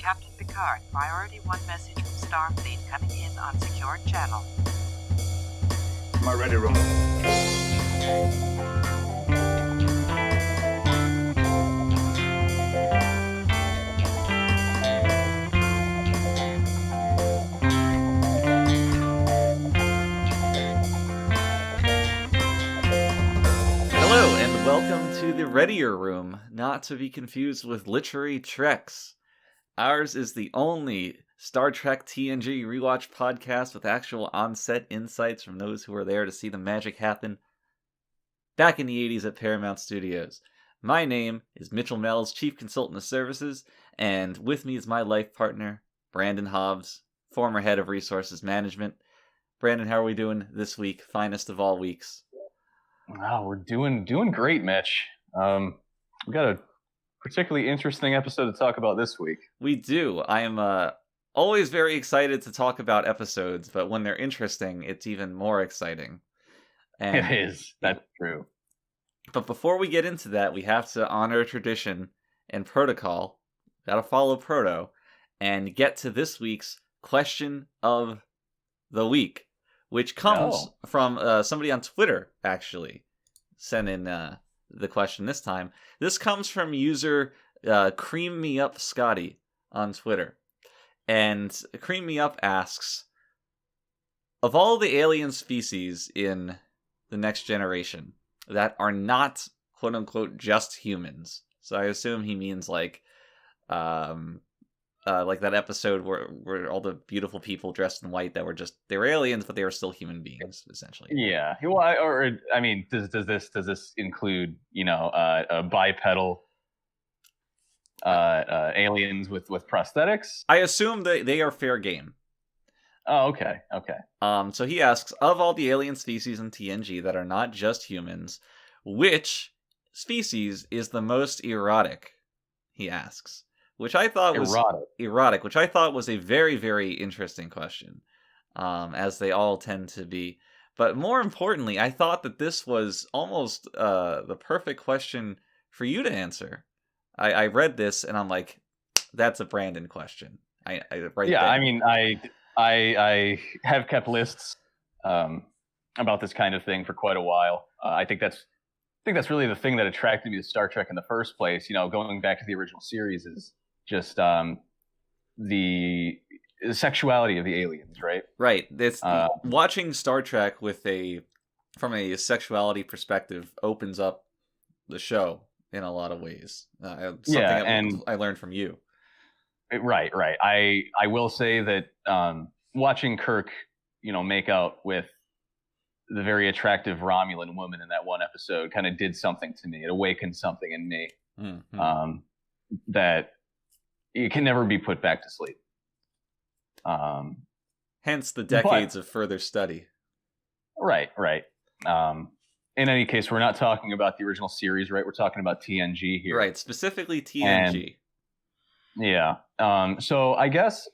Captain Picard. Priority 1 message from Starfleet coming in on secured channel. My Readier Room. Welcome to the Readier Room, not to be confused with Literary Treks. Ours is the only Star Trek TNG rewatch podcast with actual on-set insights from those who were there to see the magic happen back in the 80s at Paramount Studios. My name is Mitchell Mells, Chief Consultant of Services, and with me is my life partner, Brandon Hobbs, former Head of Resources Management. Brandon, how are we doing this week? Finest of all weeks. Wow, we're doing great, Mitch. We've got a particularly interesting episode to talk about this week. We do. I am always very excited to talk about episodes, but when they're interesting, it's even more exciting. And it is. That's true. But before we get into that, we have to honor tradition and protocol. Gotta follow proto and get to this week's question of the week, which comes from somebody on Twitter, actually, sent in the question this time. This comes from user Cream Me Up Scotty on Twitter. And Cream Me Up asks, of all the alien species in the Next Generation that are not, quote-unquote, just humans, so I assume he means like that episode where all the beautiful people dressed in white that were they were aliens, but they were still human beings, essentially. Yeah. Well, does this include, bipedal aliens with prosthetics? I assume they are fair game. Oh, okay. So he asks, of all the alien species in TNG that are not just humans, which species is the most erotic? He asks. Which I thought was erotic, which I thought was a very, very interesting question, as they all tend to be. But more importantly, I thought that this was almost the perfect question for you to answer. I read this and I'm like, that's a Brandon question. I have kept lists about this kind of thing for quite a while. I think that's really the thing that attracted me to Star Trek in the first place. Going back to the original series is just the sexuality of the aliens, right? Right. It's watching Star Trek from a sexuality perspective opens up the show in a lot of ways. Something I learned from you. Right. I will say that watching Kirk, make out with the very attractive Romulan woman in that one episode kind of did something to me. It awakened something in me that it can never be put back to sleep. Hence the decades of further study. Right. In any case, we're not talking about the original series, right? We're talking about TNG here. Right, specifically TNG. So I guess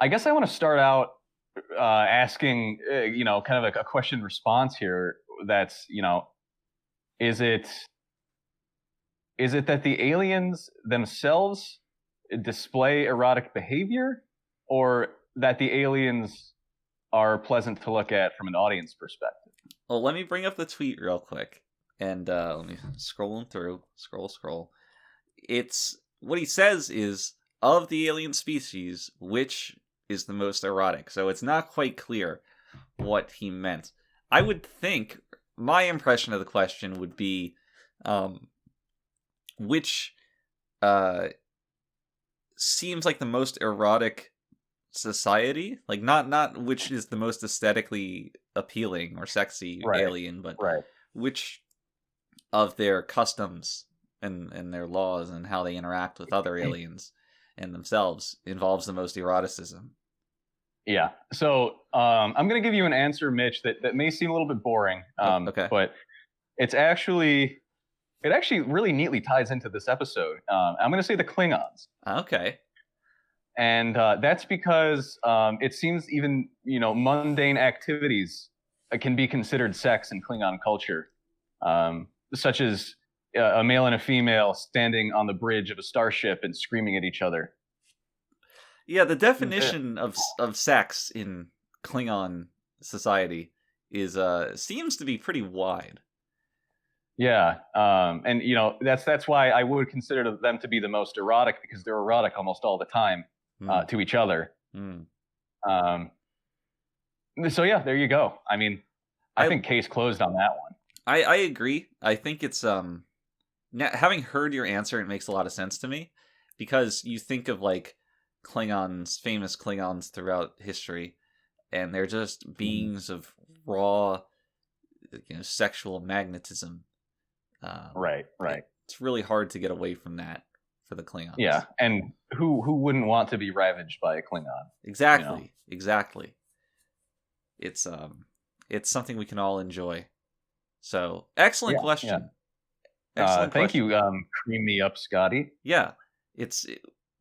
I want to start out asking, kind of a question response here. That's, is it that the aliens themselves display erotic behavior, or that the aliens are pleasant to look at from an audience perspective? Well, let me bring up the tweet real quick, and let me scrolling through, scroll. It's what he says is, of the alien species, which is the most erotic. So it's not quite clear what he meant. I would think my impression of the question would be, which seems like the most erotic society, like not which is the most aesthetically appealing or sexy alien, but which of their customs and their laws and how they interact with other aliens and themselves involves the most eroticism. Yeah. So I'm going to give you an answer, Mitch, that may seem a little bit boring. Okay. But it actually really neatly ties into this episode. I'm going to say the Klingons. Okay. And that's because it seems even, mundane activities can be considered sex in Klingon culture, such as, a male and a female standing on the bridge of a starship and screaming at each other. Yeah, the definition of sex in Klingon society is seems to be pretty wide. Yeah, and that's why I would consider them to be the most erotic, because they're erotic almost all the time to each other. So yeah, there you go. I mean, I think case closed on that one. I agree. I think it's having heard your answer, it makes a lot of sense to me, because you think of like Klingons, famous Klingons throughout history, and they're just beings of raw, sexual magnetism. Right. It's really hard to get away from that for the Klingons. Yeah, and who wouldn't want to be ravaged by a Klingon? Exactly. It's something we can all enjoy. So, excellent question. Yeah. Excellent thank question. you, cream me up, Scotty. Yeah, it's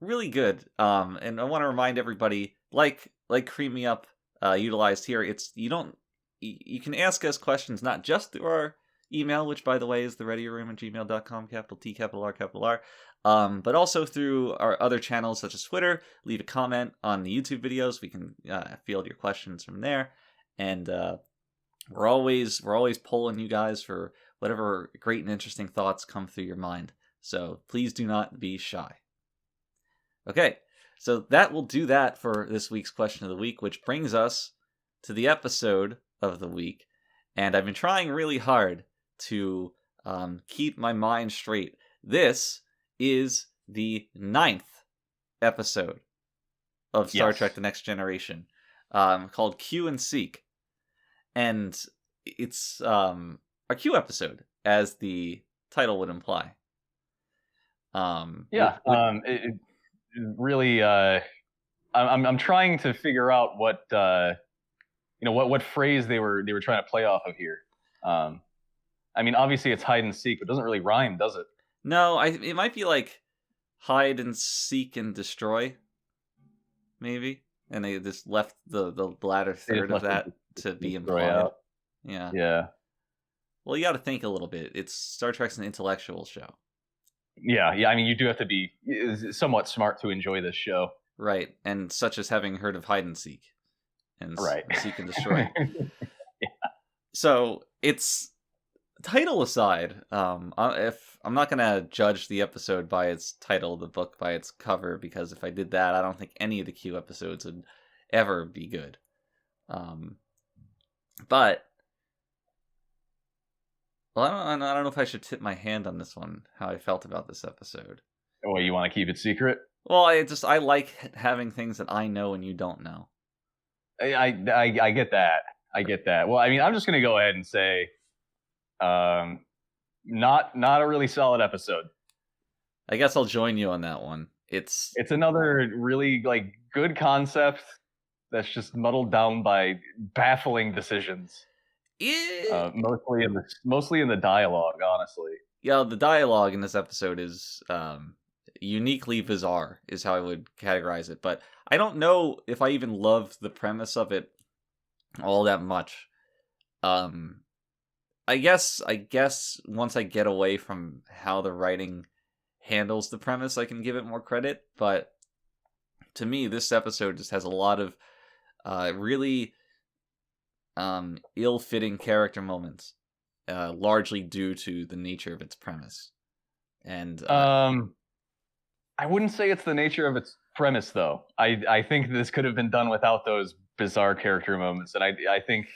really good. And I want to remind everybody, like Cream Me Up utilized here, you can ask us questions not just through our email, which by the way is the readierroom@gmail.com, capital T, capital R, capital R, but also through our other channels such as Twitter. Leave a comment on the YouTube videos. We can field your questions from there, and we're always polling you guys for whatever great and interesting thoughts come through your mind. So please do not be shy. Okay, so that will do that for this week's question of the week, which brings us to the episode of the week. And I've been trying really hard to keep my mind straight. This is the 9th episode of Star Trek The Next Generation, called Q and Seek. And it's a Q episode, as the title would imply. It really, I'm trying to figure out what phrase they were trying to play off of here. I mean, obviously it's hide and seek, but it doesn't really rhyme, does it? No, it might be like hide and seek and destroy, maybe. And they just left the latter third of that to be implied. Out. Yeah. Well, you got to think a little bit. Star Trek's an intellectual show. Yeah. I mean, you do have to be somewhat smart to enjoy this show, right? And such as having heard of hide and seek, and seek and destroy. Yeah. So it's title aside. If I'm not gonna judge the episode by its title, the book by its cover, because if I did that, I don't think any of the Q episodes would ever be good. But well, I don't know if I should tip my hand on this one, how I felt about this episode. Oh, you want to keep it secret? Well, I like having things that I know and you don't know. I get that. I get that. Well, I mean, I'm just gonna go ahead and say, not a really solid episode. I guess I'll join you on that one. It's another really good concept that's just muddled down by baffling decisions. Mostly in the dialogue, honestly. Yeah, the dialogue in this episode is uniquely bizarre, is how I would categorize it. But I don't know if I even love the premise of it all that much. I guess once I get away from how the writing handles the premise, I can give it more credit. But to me, this episode just has a lot of really ill-fitting character moments, largely due to the nature of its premise. And I wouldn't say it's the nature of its premise, though. I think this could have been done without those bizarre character moments, and I think,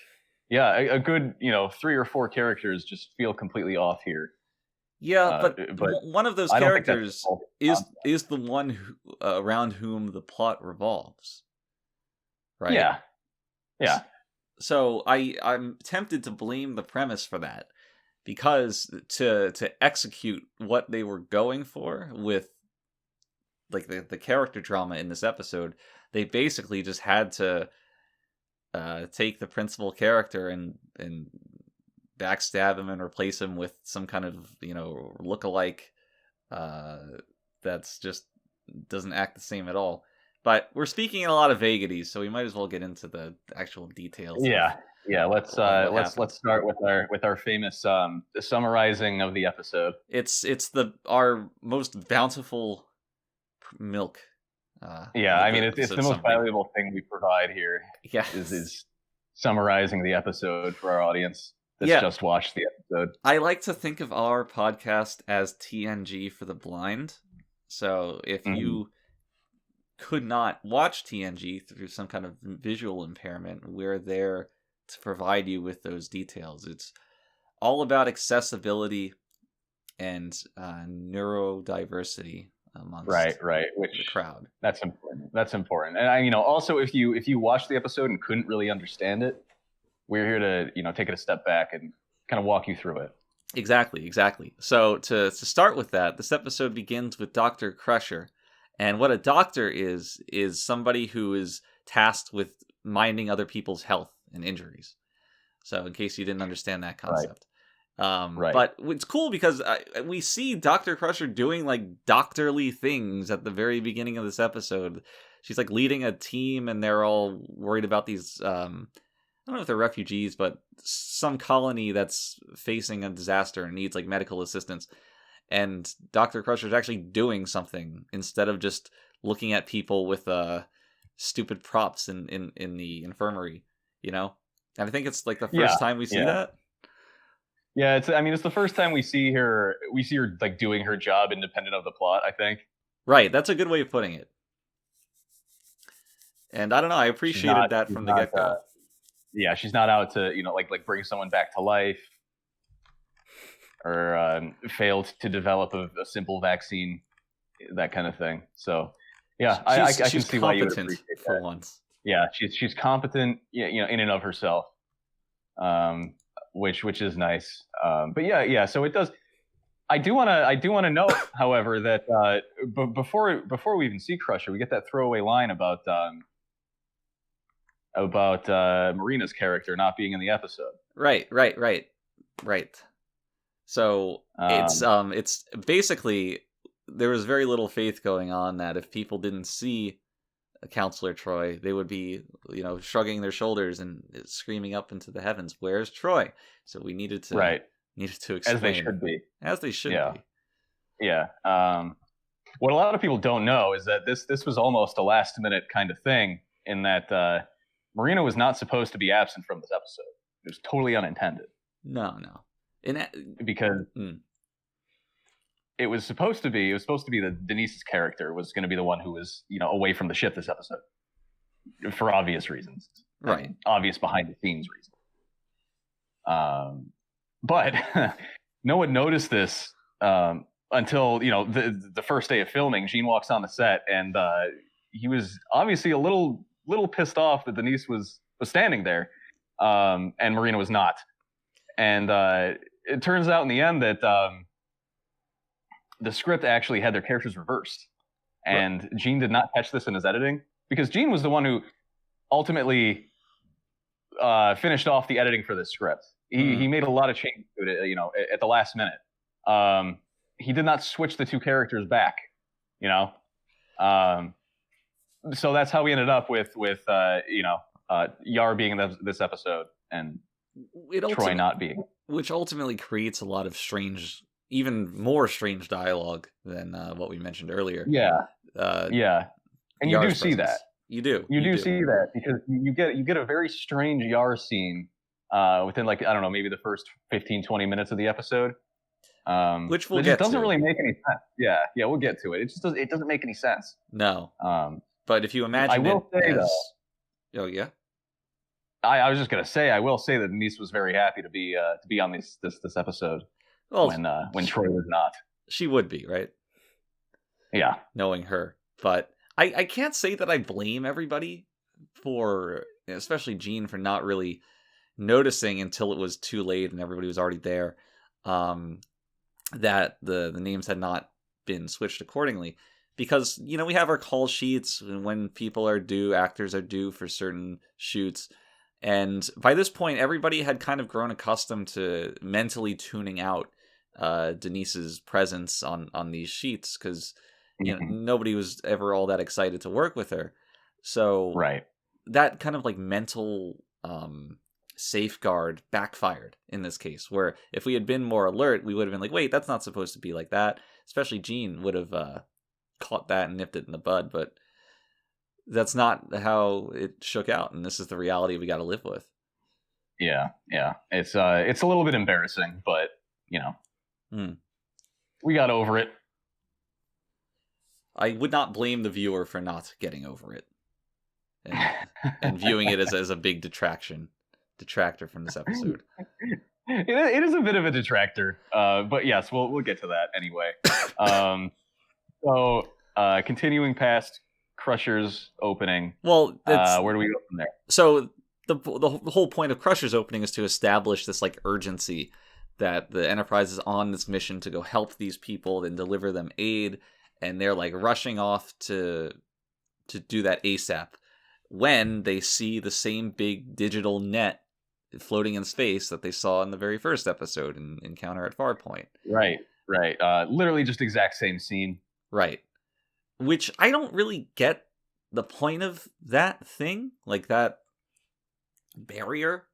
a good 3 or 4 characters just feel completely off here. Yeah, but one of those characters is the one around whom the plot revolves, right? Yeah. So I'm tempted to blame the premise for that, because to execute what they were going for with the character drama in this episode, they basically just had to take the principal character and backstab him and replace him with some kind of look-alike that's just doesn't act the same at all. But we're speaking in a lot of vagaries, so we might as well get into the actual details Yeah, let's happened. start with our famous summarizing of the episode. It's our most bountiful milk. Yeah, I mean it's the episode most summary. valuable thing we provide here Yeah, is summarizing the episode for our audience that's Yeah. just watched the episode. I like to think of our podcast as TNG for the blind. So if Mhm. you could not watch TNG through some kind of visual impairment, we're there to provide you with those details. It's all about accessibility and neurodiversity amongst Right. the Which crowd. that's important. That's important. And also if you watched the episode and couldn't really understand it, we're here to take it a step back and kind of walk you through it. Exactly. So to start with that, this episode begins with Dr. Crusher. And what a doctor is somebody who is tasked with minding other people's health and injuries. So in case you didn't understand that concept. Right. But it's cool because we see Dr. Crusher doing like doctorly things at the very beginning of this episode. She's like leading a team and they're all worried about these, I don't know if they're refugees, but some colony that's facing a disaster and needs like medical assistance. And Dr. Crusher's actually doing something instead of just looking at people with stupid props in the infirmary, And I think it's like the first time we see that. Yeah, it's the first time we see her like doing her job independent of the plot, I think. Right, that's a good way of putting it. And I don't know, I appreciated that from the get-go. Yeah, she's not out to, like bring someone back to life or failed to develop a simple vaccine, that kind of thing. So, yeah, I can see why you would appreciate that. For once. Yeah, she's competent, in and of herself, which is nice. But yeah. So it does. I do want to note, however, that before we even see Crusher, we get that throwaway line about Marina's character not being in the episode. Right. So it's basically there was very little faith going on that if people didn't see Counselor Troy, they would be shrugging their shoulders and screaming up into the heavens, "Where's Troy?" So we needed to explain, as they should be. Yeah. What a lot of people don't know is that this was almost a last minute kind of thing, in that Marina was not supposed to be absent from this episode. It was totally unintended. No. Because it was supposed to be that Denise's character was going to be the one who was away from the ship this episode, for obvious reasons, right? Obvious behind the scenes reasons. But no one noticed this until the first day of filming. Gene walks on the set and he was obviously a little pissed off that Denise was standing there, and Marina was not. And it turns out in the end that the script actually had their characters reversed, and Gene did not catch this in his editing, because Gene was the one who ultimately finished off the editing for this script. He made a lot of changes to it, at the last minute. He did not switch the two characters back, so that's how we ended up with Yar being in this episode and Troy not being, which ultimately creates a lot of even more strange dialogue than what we mentioned earlier. Yeah. And you do see that. You do see that, because you get a very strange Yar scene within, like, I don't know, maybe the first 15-20 minutes of the episode, which we'll get to. Doesn't really make any sense. Yeah, we'll get to it. It doesn't make any sense. No. But if you imagine, I will say though. Oh yeah. I was just gonna say, I will say that Denise was very happy to be on this episode. Well, when Troy was not. She would be, right? Yeah. Knowing her. But I can't say that I blame everybody for, especially Gene, for not really noticing until it was too late and everybody was already there, that the names had not been switched accordingly. Because, we have our call sheets when people are due, actors are due for certain shoots. And by this point, everybody had kind of grown accustomed to mentally tuning out Denise's presence on these sheets, because nobody was ever all that excited to work with her. So right. that kind of like mental safeguard backfired in this case, where if we had been more alert, we would have been like, wait, that's not supposed to be like that. Especially Jean would have caught that and nipped it in the bud, but that's not how it shook out, and this is the reality we got to live with. Yeah. It's a little bit embarrassing, but we got over it. I would not blame the viewer for not getting over it and viewing it as a big detractor from this episode. It is a bit of a detractor, but yes, we'll get to that anyway. So continuing past Crusher's opening. Well, where do we go from there? So the whole point of Crusher's opening is to establish this like urgency that the Enterprise is on this mission to go help these people and deliver them aid, and they're like rushing off to do that ASAP when they see the same big digital net floating in space that they saw in the very first episode in Encounter at Farpoint. Right. Literally just exact same scene. Right. Which I don't really get the point of that thing, like that barrier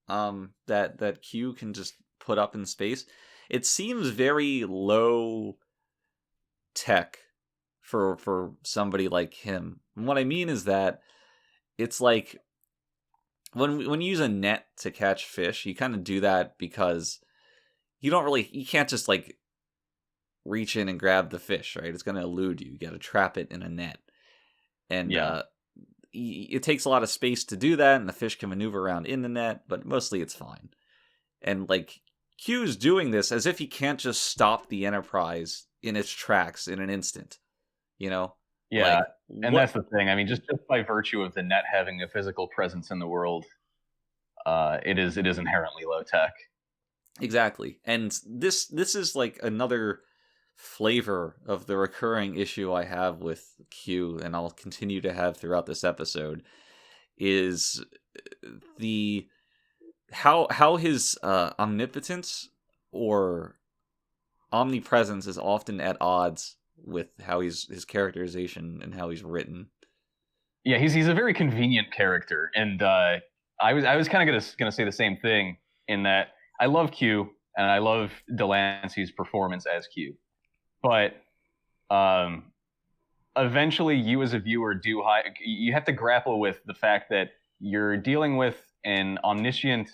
that Q can just put up in space. It seems very low tech for somebody like him. And what I mean is that it's like when you use a net to catch fish, you kind of do that because you can't just like reach in and grab the fish, right? It's going to elude you. You got to trap it in a net. And it takes a lot of space to do that, and the fish can maneuver around in the net, but mostly it's fine. And like Q's doing this as if he can't just stop the Enterprise in its tracks in an instant, Yeah. Like, and that's the thing. I mean, just by virtue of the net having a physical presence in the world, it is inherently low tech. Exactly. And this is like another flavor of the recurring issue I have with Q, and I'll continue to have throughout this episode, is the how his omnipotence or omnipresence is often at odds with how his characterization and how he's written. Yeah, he's a very convenient character, and I was kind of gonna say the same thing, in that I love Q and I love Delancey's performance as Q, but eventually you as a viewer you have to grapple with the fact that you're dealing with an omniscient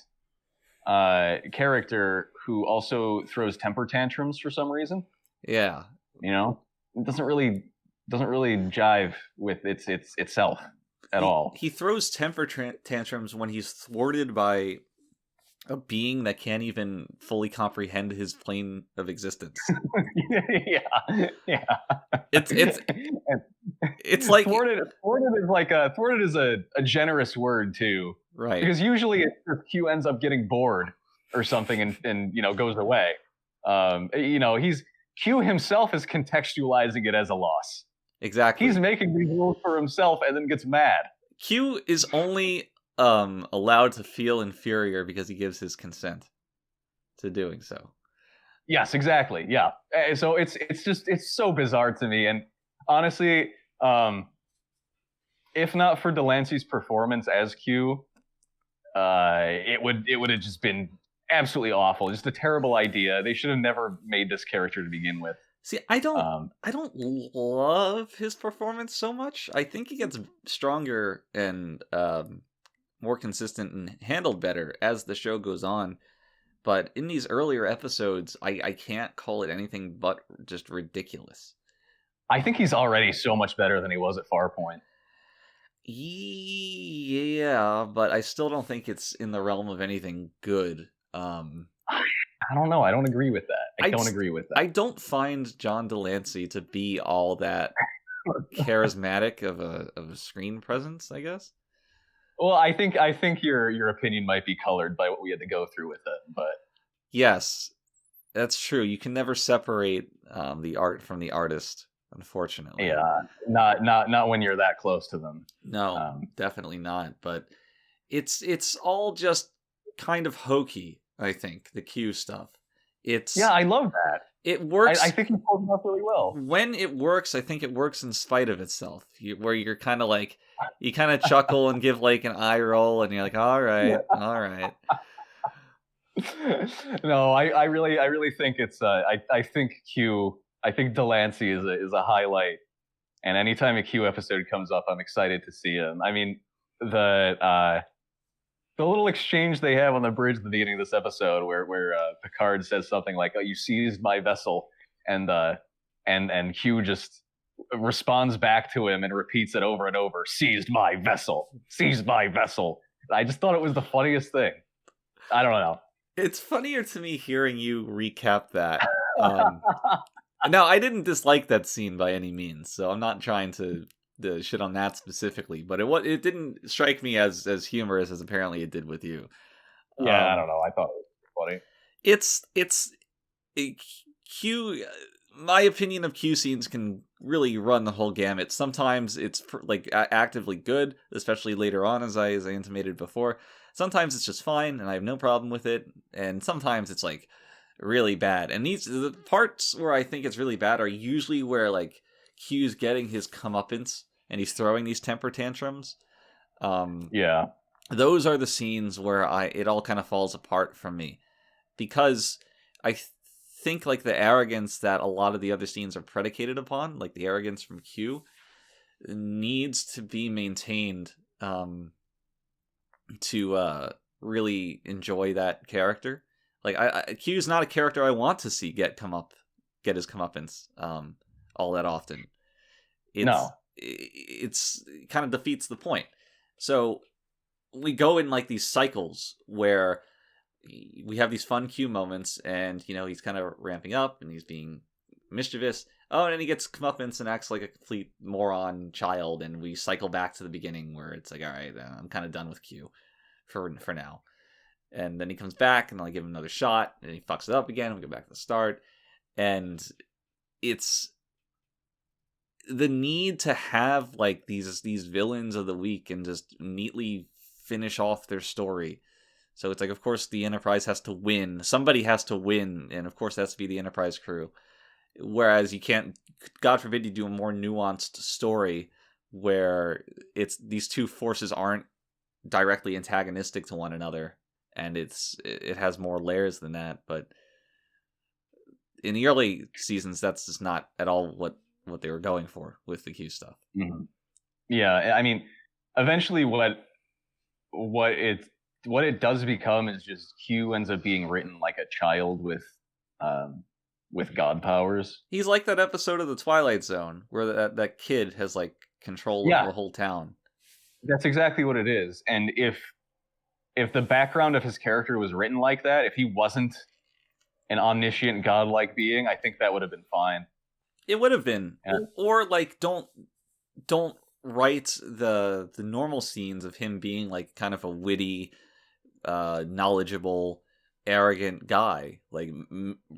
character who also throws temper tantrums for some reason. Yeah, it doesn't really jive with itself at all. He throws temper tantrums when he's thwarted by a being that can't even fully comprehend his plane of existence. yeah. It's like thwarted is a generous word too, right? Because usually Q ends up getting bored or something and goes away. Q himself is contextualizing it as a loss. Exactly. He's making these rules for himself and then gets mad. Q is only allowed to feel inferior because he gives his consent to doing so. Yes, exactly. Yeah. So it's so bizarre to me, and honestly, if not for Delancey's performance as Q, it would have just been absolutely awful. Just a terrible idea. They should have never made this character to begin with. See, I don't love his performance so much. I think he gets stronger and more consistent and handled better as the show goes on. But in these earlier episodes, I can't call it anything but just ridiculous. I think he's already so much better than he was at Farpoint. Yeah, but I still don't think it's in the realm of anything good. I don't know. I don't agree with that. I don't agree with that. I don't find John Delancey to be all that charismatic of a screen presence, I guess. Well, I think your opinion might be colored by what we had to go through with it, but yes, that's true. You can never separate the art from the artist, unfortunately. Yeah, not when you're that close to them. No, definitely not. But it's all just kind of hokey. I think the Q stuff. I love that. It works. I think he pulled it off really well. When it works, I think it works in spite of itself. Where you're kind of like, you kind of chuckle and give like an eye roll, and you're like, all right, all right. No, I really think it's I think Delancey is a highlight, and anytime a Q episode comes up, I'm excited to see him. I mean, the little exchange they have on the bridge at the beginning of this episode, where Picard says something like, "Oh, you seized my vessel," and Q just responds back to him and repeats it over and over: "Seized my vessel, seized my vessel." I just thought it was the funniest thing. I don't know. It's funnier to me hearing you recap that. Now, I didn't dislike that scene by any means, so I'm not trying to shit on that specifically, but it didn't strike me as humorous as apparently it did with you. Yeah, I don't know. I thought it was funny. It's Q. My opinion of Q scenes can really run the whole gamut. Sometimes it's like actively good, especially later on, as I intimated before. Sometimes it's just fine, and I have no problem with it. And sometimes it's like really bad. And the parts where I think it's really bad are usually where like Q's getting his comeuppance and he's throwing these temper tantrums. Yeah, those are the scenes where it all kind of falls apart from me, because I think like the arrogance that a lot of the other scenes are predicated upon, like the arrogance from Q, needs to be maintained to really enjoy that character. Like Q's not a character I want to see get his comeuppance all that often. It's kind of defeats the point. So we go in like these cycles where we have these fun Q moments, and he's kind of ramping up and he's being mischievous. Oh, and then he gets comeuppance and acts like a complete moron child, and we cycle back to the beginning where it's like, all right, I'm kind of done with Q for now. And then he comes back, and I'll give him another shot, and he fucks it up again, and we go back to the start. And it's the need to have like these villains of the week and just neatly finish off their story. So it's like, of course, the Enterprise has to win. Somebody has to win, and of course, it has to be the Enterprise crew. Whereas you can't, God forbid, you do a more nuanced story where these two forces aren't directly antagonistic to one another, and it has more layers than that. But in the early seasons, that's just not at all what they were going for with the Q stuff. Mm-hmm. Yeah, I mean, eventually, what it does become is just Q ends up being written like a child with god powers. He's like that episode of The Twilight Zone where that kid has like control of the whole town. That's exactly what it is. And if the background of his character was written like that, if he wasn't an omniscient godlike being, I think that would have been fine. It would have been. Yeah. Or like don't write the normal scenes of him being like kind of a witty, knowledgeable, arrogant guy. Like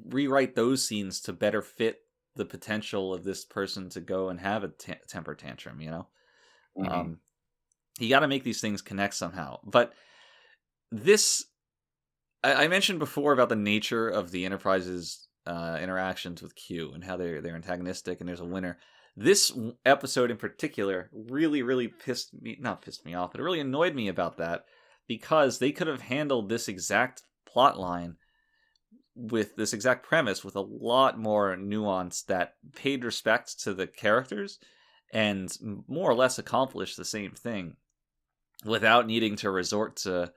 rewrite those scenes to better fit the potential of this person to go and have a temper tantrum, Mm-hmm. You got to make these things connect somehow. But this, I mentioned before about the nature of the Enterprise's interactions with Q and how they're antagonistic and there's a winner. This episode in particular really, really not pissed me off, but it really annoyed me about that, because they could have handled this exact plot line with this exact premise with a lot more nuance that paid respect to the characters and more or less accomplished the same thing without needing to resort to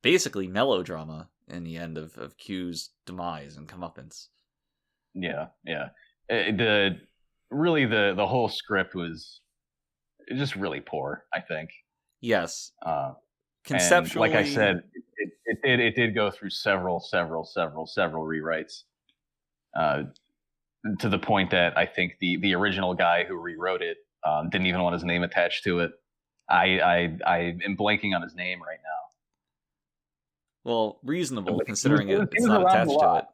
basically melodrama in the end of Q's demise and comeuppance. Yeah. The whole script was just really poor, I think. Yes. Conceptually, like I said, it did go through several rewrites, to the point that I think the original guy who rewrote it didn't even want his name attached to it. I am blanking on his name right now. Well, reasonable considering it's not attached to it.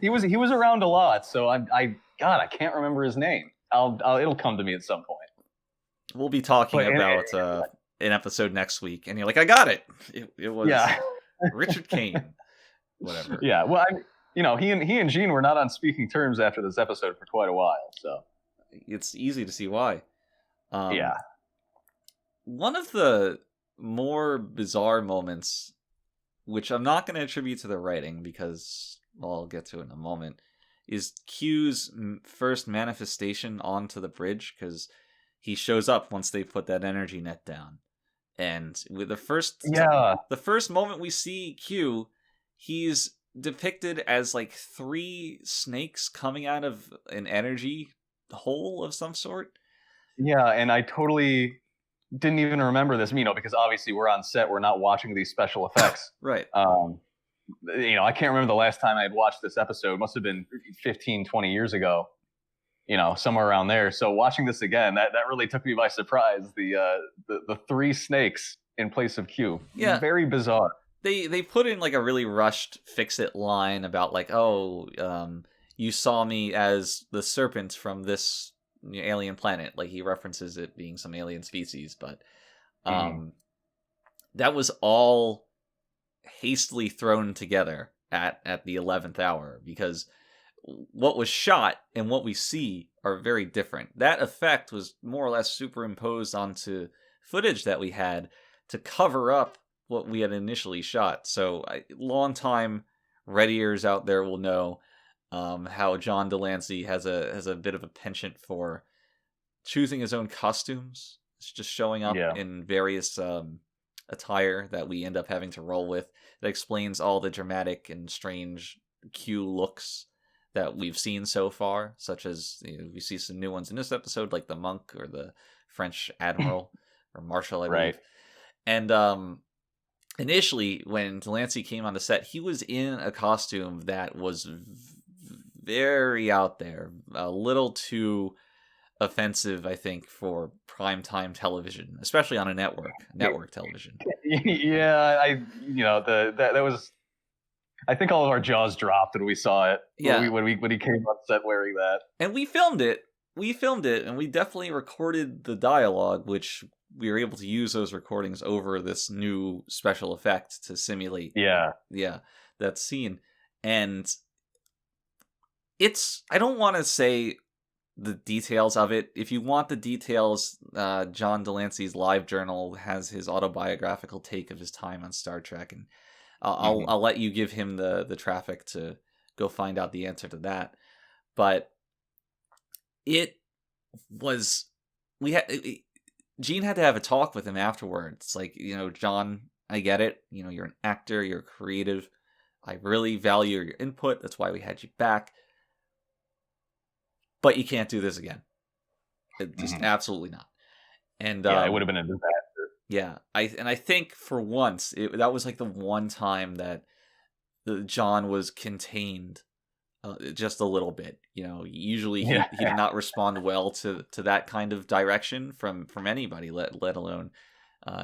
He was around a lot, so I can't remember his name. It'll come to me at some point. We'll be talking about an episode next week, and you're like, I got it. It was Richard Kane. Whatever. Yeah. Well, he and Gene were not on speaking terms after this episode for quite a while. So it's easy to see why. Yeah. One of the more bizarre moments, which I'm not going to attribute to the writing because I'll get to it in a moment, is Q's first manifestation onto the bridge, because he shows up once they put that energy net down. And with the first moment we see Q, he's depicted as like 3 snakes coming out of an energy hole of some sort. Yeah, and I totally didn't even remember this, because obviously we're on set, we're not watching these special effects. Right. I can't remember the last time I had watched this episode. It must have been 15, 20 years ago, somewhere around there. So watching this again, that really took me by surprise. The 3 snakes in place of Q. Yeah. Very bizarre. They put in like a really rushed fix-it line about like, you saw me as the serpent from this alien planet. Like he references it being some alien species, but that was all hastily thrown together at the 11th hour, because what was shot and what we see are very different. That effect was more or less superimposed onto footage that we had to cover up what we had initially shot. So long-time Readiers out there will know how John Delancey has a bit of a penchant for choosing his own costumes. It's just showing up in various attire that we end up having to roll with. That explains all the dramatic and strange Q looks that we've seen so far, such as we see some new ones in this episode, like the monk or the French admiral or marshal, I believe. Right. And initially, when Delancey came on the set, he was in a costume that was very out there, a little too offensive, I think, for primetime television, especially on a network television. Yeah, that was. I think all of our jaws dropped when we saw it. Yeah, when he came on set wearing that, and we filmed it, and we definitely recorded the dialogue, which we were able to use those recordings over this new special effect to simulate. Yeah, that scene, and I don't want to say the details of it. If you want the details, John Delancey's live journal has his autobiographical take of his time on Star Trek, and I'll let you give him the traffic to go find out the answer to that. But it was Gene had to have a talk with him afterwards. Like, John, I get it. You're an actor, you're creative. I really value your input. That's why we had you back. But you can't do this again. Just absolutely not. And it would have been a disaster. Yeah, I think for once that was like the one time that John was contained just a little bit. Usually he did not respond well to that kind of direction from anybody, let alone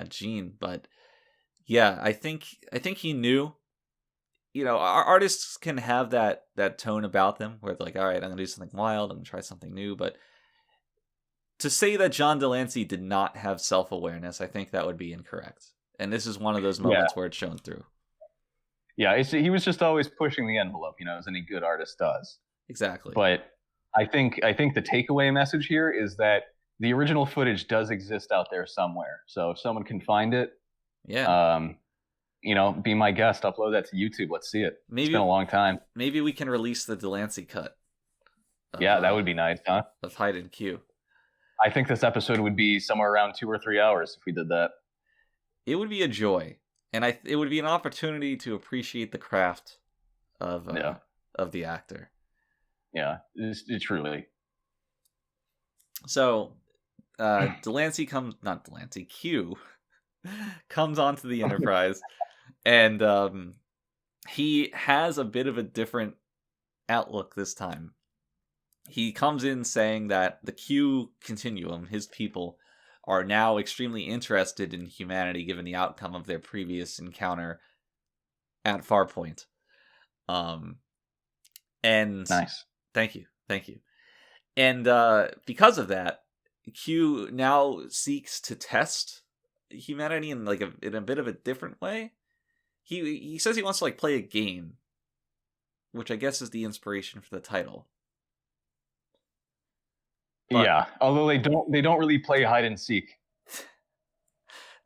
Gene. But yeah, I think he knew. Our artists can have that tone about them where they're like, all right, I'm gonna do something wild, I'm gonna try something new. But to say that John Delancey did not have self-awareness, I think that would be incorrect. And this is one of those moments where it's shown through. Yeah, he was just always pushing the envelope, as any good artist does. Exactly. But I think the takeaway message here is that the original footage does exist out there somewhere. So if someone can find it, be my guest, upload that to YouTube. Let's see it. It's been a long time. Maybe we can release the Delancey cut. That would be nice, huh? Of Hide and Q. I think this episode would be somewhere around 2 or 3 hours if we did that. It would be a joy, and it would be an opportunity to appreciate the craft of the actor. Yeah, it truly. So, Q comes onto the Enterprise, and he has a bit of a different outlook this time. He comes in saying that the Q continuum, his people, are now extremely interested in humanity given the outcome of their previous encounter at Farpoint. And nice. Thank you. And because of that, Q now seeks to test humanity in in a bit of a different way. He says he wants to play a game which I guess is the inspiration for the title. But yeah, although they don't really play hide and seek.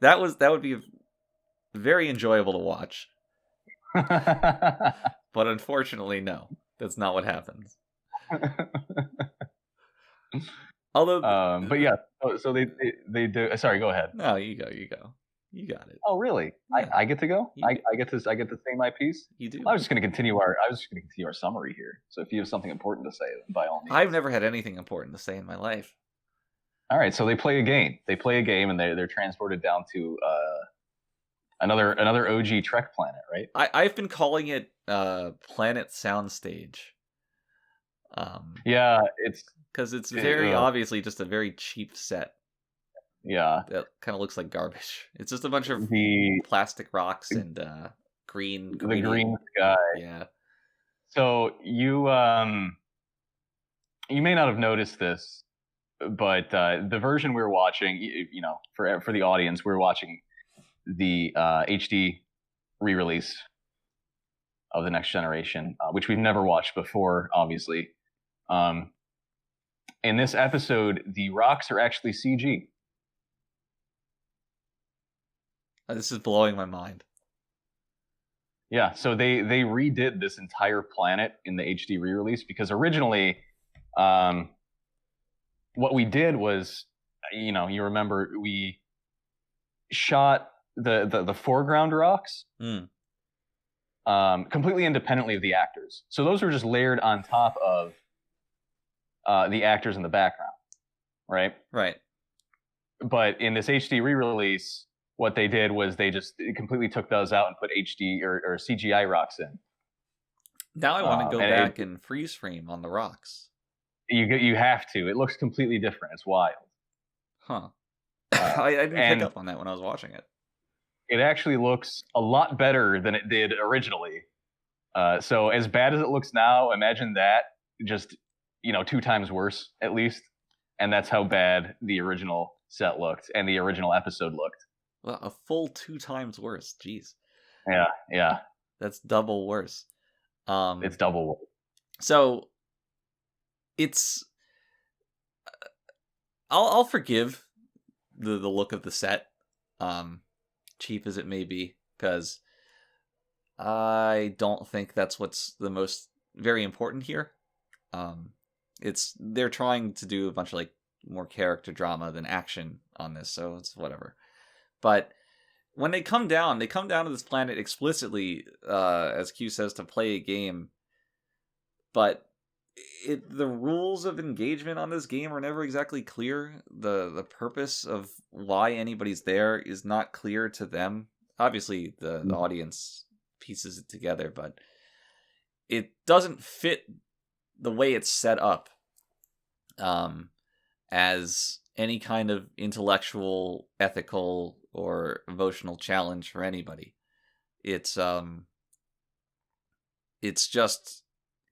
that would be very enjoyable to watch. But unfortunately, no, that's not what happens. Although, but yeah, so they do. Sorry, go ahead. No, you go. You got it. Oh, really? Yeah. I get to go. You I get to say my piece. You do. I was just going to continue our summary here. So if you have something important to say, then by all means. I've never had anything important to say in my life. All right, so they play a game. And they're transported down to another OG Trek planet, right? I've been calling it Planet Soundstage. Yeah, it's because it's very obviously just a very cheap set. Yeah, that kind of looks like garbage. It's just a bunch of plastic rocks and green sky. Yeah. So you may not have noticed this, but the version we're watching, for the audience, we're watching the HD re-release of The Next Generation, which we've never watched before, obviously. In this episode, the rocks are actually CG. This is blowing my mind. Yeah, so they redid this entire planet in the HD re-release because originally, what we did was, you remember we shot the foreground rocks completely independently of the actors. So those were just layered on top of the actors in the background, right? Right. But in this HD re-release, what they did was they just completely took those out and put HD or CGI rocks in. Now I want to go back and freeze frame on the rocks. You have to. It looks completely different. It's wild. Huh. I didn't pick up on that when I was watching it. It actually looks a lot better than it did originally. So as bad as it looks now, imagine that just 2 times worse at least. And that's how bad the original set looked and the original episode looked. Well, a full 2 times worse. Jeez. Yeah. That's double worse. It's double worse. So it's I'll forgive the look of the set, cheap as it may be, because I don't think that's what's the most very important here. They're trying to do a bunch of more character drama than action on this, so it's whatever. But when they come down to this planet explicitly, as Q says, to play a game. But the rules of engagement on this game are never exactly clear. The purpose of why anybody's there is not clear to them. Obviously, the audience pieces it together, but it doesn't fit the way it's set up as any kind of intellectual, ethical, or emotional challenge for anybody. It's just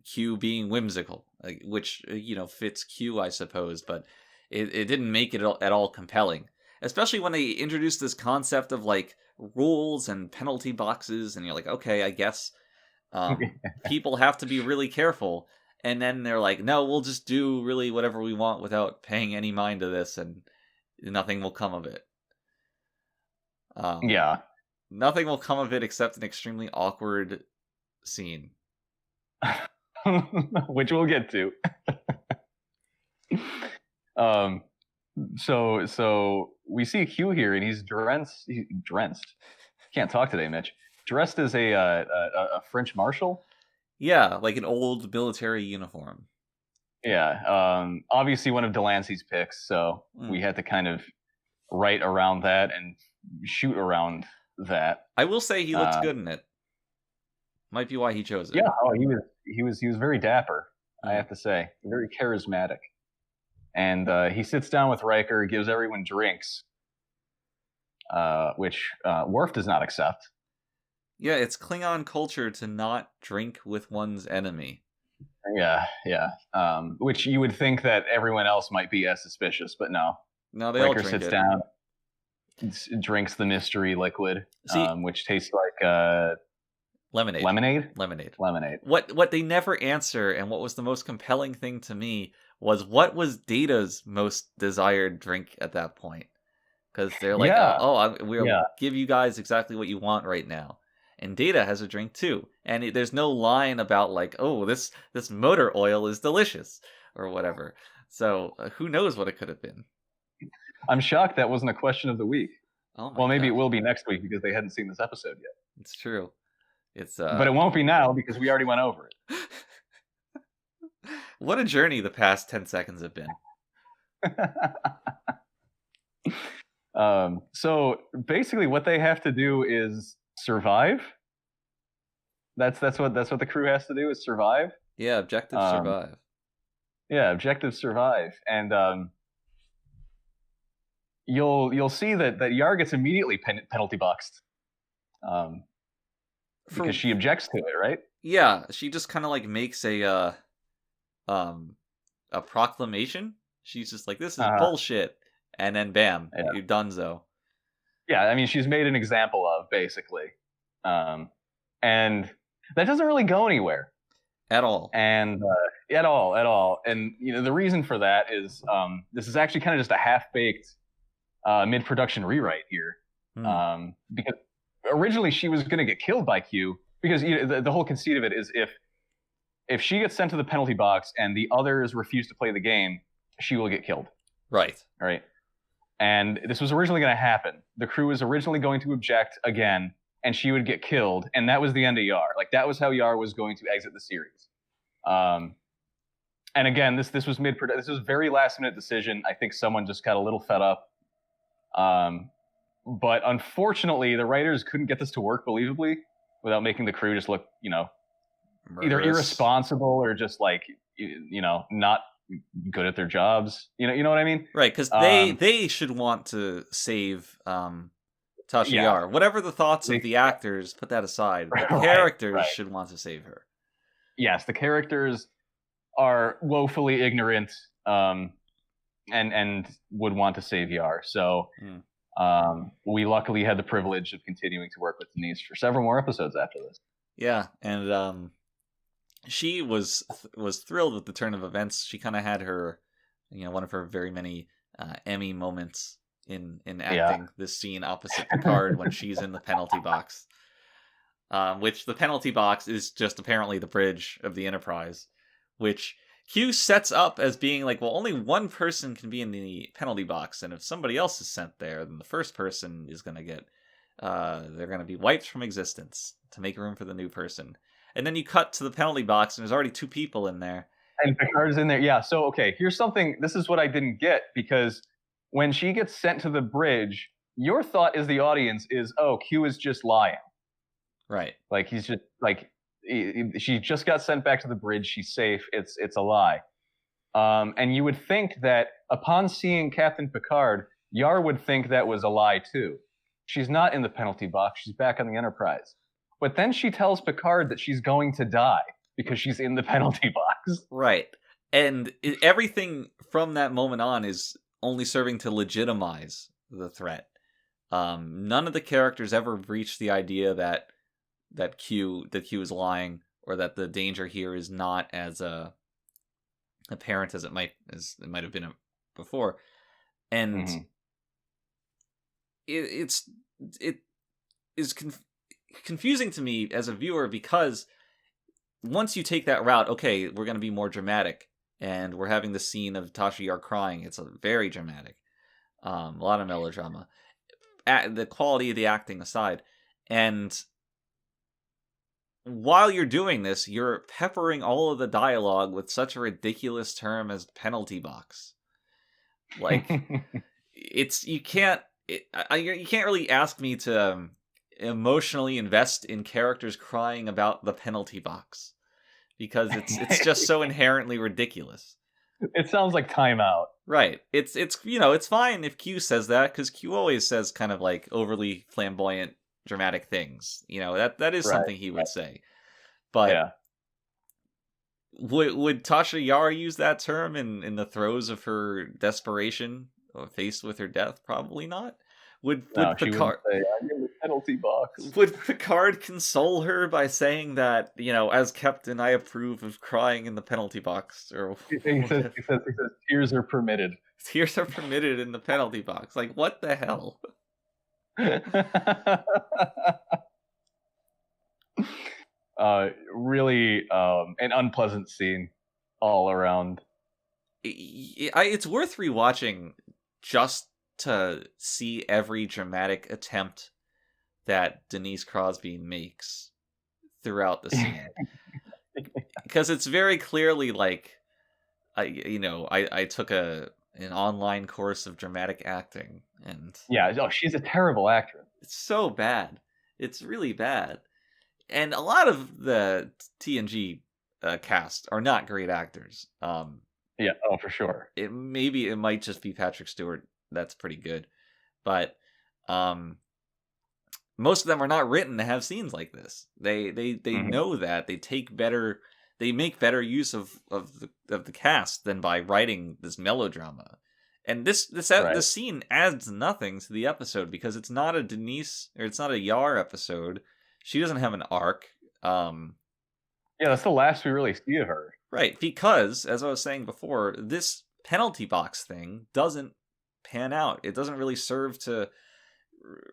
Q being whimsical, which fits Q, I suppose, but it didn't make it at all compelling. Especially when they introduced this concept of rules and penalty boxes, and you're like, okay, I guess people have to be really careful. And then they're like, no, we'll just do really whatever we want without paying any mind to this, and nothing will come of it. Yeah. Nothing will come of it except an extremely awkward scene. Which we'll get to. So we see Q here, and he's drenched. Can't talk today, Mitch. Dressed as a French marshal. Yeah, like an old military uniform. Yeah, obviously one of Delancey's picks, so we had to kind of write around that and shoot around that. I will say he looks good in it. Might be why he chose it. Yeah, he was very dapper, I have to say. Very charismatic. And he sits down with Riker, gives everyone drinks, which Worf does not accept. Yeah, it's Klingon culture to not drink with one's enemy. Yeah. Which you would think that everyone else might be as suspicious, but no. No, they Riker all drink sits it. down, drinks the mystery liquid, which tastes like Lemonade. Lemonade. Lemonade. Lemonade. What they never answer, and what was the most compelling thing to me, was what was Data's most desired drink at that point. Because they're like, Yeah. we'll Yeah. give you guys exactly what you want right now. And Data has a drink too. And there's no line about like, oh, this motor oil is delicious or whatever. So who knows what it could have been. I'm shocked that wasn't a question of the week. Oh my Well, maybe God. it will be next week because they hadn't seen this episode yet. It's true. It's But it won't be now because we already went over it. What a journey the past 10 seconds have been. So basically what they have to do is survive. That's what the crew has to do, is survive. Yeah, objective survive. Yeah, objective survive. And you'll see that Yar gets immediately penalty boxed. Because she objects to it, right? Yeah, she just kind of like makes a proclamation. She's just like, this is bullshit. And then bam, you're donezo. Yeah, I mean, she's made an example of, basically. And that doesn't really go anywhere. At all. And at all. And the reason for that is this is actually kind of just a half-baked mid-production rewrite here. Because originally she was going to get killed by Q, because the whole conceit of it is if she gets sent to the penalty box and the others refuse to play the game, she will get killed. Right. And this was originally going to happen. The crew was originally going to object again, and she would get killed, and that was the end of Yar. Like, that was how Yar was going to exit the series. And again, this was this was a very last-minute decision. I think someone just got a little fed up. But unfortunately, the writers couldn't get this to work believably without making the crew just look, either irresponsible or just like, not good at their jobs. You know what I mean? Right, because they should want to save Tasha Yar. Whatever the thoughts of the actors, put that aside. The characters should want to save her. Yes, the characters are woefully ignorant and would want to save Yar. So we luckily had the privilege of continuing to work with Denise for several more episodes after this. Yeah, and she was thrilled with the turn of events. She kind of had her, one of her very many Emmy moments in acting. This scene opposite Picard when she's in the penalty box, which the penalty box is just apparently the bridge of the Enterprise, which Q sets up as being like, well, only one person can be in the penalty box, and if somebody else is sent there, then the first person is going to get, they're going to be wiped from existence to make room for the new person. And then you cut to the penalty box, and there's already two people in there. And Picard's in there. Yeah, so, okay, here's something. This is what I didn't get, because when she gets sent to the bridge, your thought as the audience is, oh, Q is just lying. Right. Like, he's just, like, she just got sent back to the bridge. She's safe. It's a lie. And you would think that upon seeing Captain Picard, Yar would think that was a lie, too. She's not in the penalty box. She's back on the Enterprise. But then she tells Picard that she's going to die because she's in the penalty box. Right. And everything from that moment on is only serving to legitimize the threat. None of the characters ever breached the idea that Q is lying, or that the danger here is not as apparent as it might have been before. And it is confusing to me as a viewer, because once you take that route, okay, we're going to be more dramatic, and we're having the scene of Tasha Yar crying. It's very dramatic, a lot of melodrama, the quality of the acting aside. And while you're doing this, you're peppering all of the dialogue with such a ridiculous term as penalty box. Like, you can't really ask me to emotionally invest in characters crying about the penalty box, because it's just so inherently ridiculous. It sounds like timeout. Right. It's it's fine if Q says that, because Q always says kind of like overly flamboyant, dramatic things. That is something he would say. But would Tasha Yar use that term in the throes of her desperation, or faced with her death? Probably not. Would She Picard would say, "I'm in the penalty box." would Picard console her by saying that, as Captain, I approve of crying in the penalty box, or He says, tears are permitted. tears are permitted in the penalty box? Like, what the hell? Really, an unpleasant scene all around. It's worth rewatching just to see every dramatic attempt that Denise Crosby makes throughout the scene, because it's very clearly like, I took an online course of dramatic acting, and she's a terrible actress. it's so bad. It's really bad, and a lot of the TNG cast are not great actors. For sure. It might just be Patrick Stewart that's pretty good, but most of them are not written to have scenes like this. They know that they make better use of the cast than by writing this melodrama. And this scene adds nothing to the episode, because it's not a Denise, or it's not a Yar episode. She doesn't have an arc. That's the last we really see of her. Right, because, as I was saying before, this penalty box thing doesn't pan out. It doesn't really serve to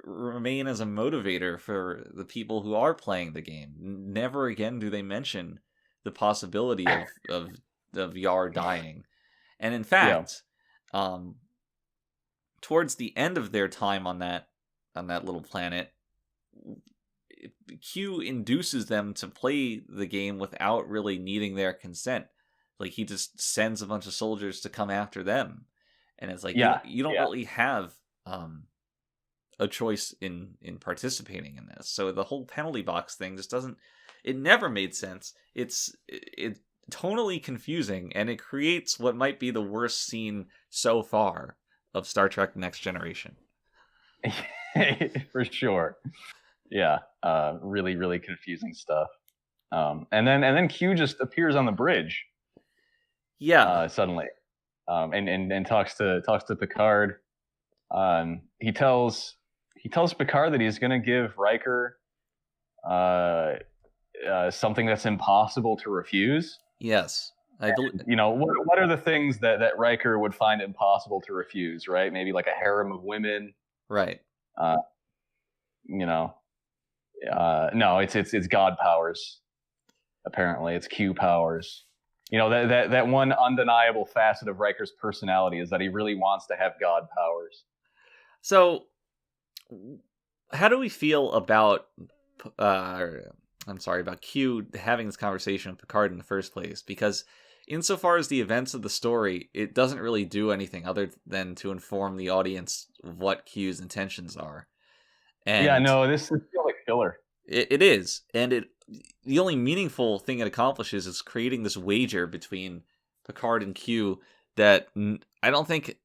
remain as a motivator for the people who are playing the game. Never again do they mention the possibility of Yar dying. And in fact, towards the end of their time on that little planet, Q induces them to play the game without really needing their consent. Like, he just sends a bunch of soldiers to come after them, and it's like, you don't really have a choice in participating in this. So the whole penalty box thing just doesn't. It never made sense. It's tonally confusing, and it creates what might be the worst scene so far of Star Trek: Next Generation. For sure. Yeah, really, really confusing stuff. And then Q just appears on the bridge. Yeah, suddenly, and talks to Picard. He tells Picard that he's going to give Riker something that's impossible to refuse. Yes, what are the things that Riker would find impossible to refuse? Right? Maybe like a harem of women. Right. No, it's God powers. Apparently, it's Q powers. That one undeniable facet of Riker's personality is that he really wants to have God powers. So, how do we feel about about Q having this conversation with Picard in the first place? Because insofar as the events of the story, it doesn't really do anything other than to inform the audience of what Q's intentions are. And this is like filler. It is, and the only meaningful thing it accomplishes is creating this wager between Picard and Q that I don't think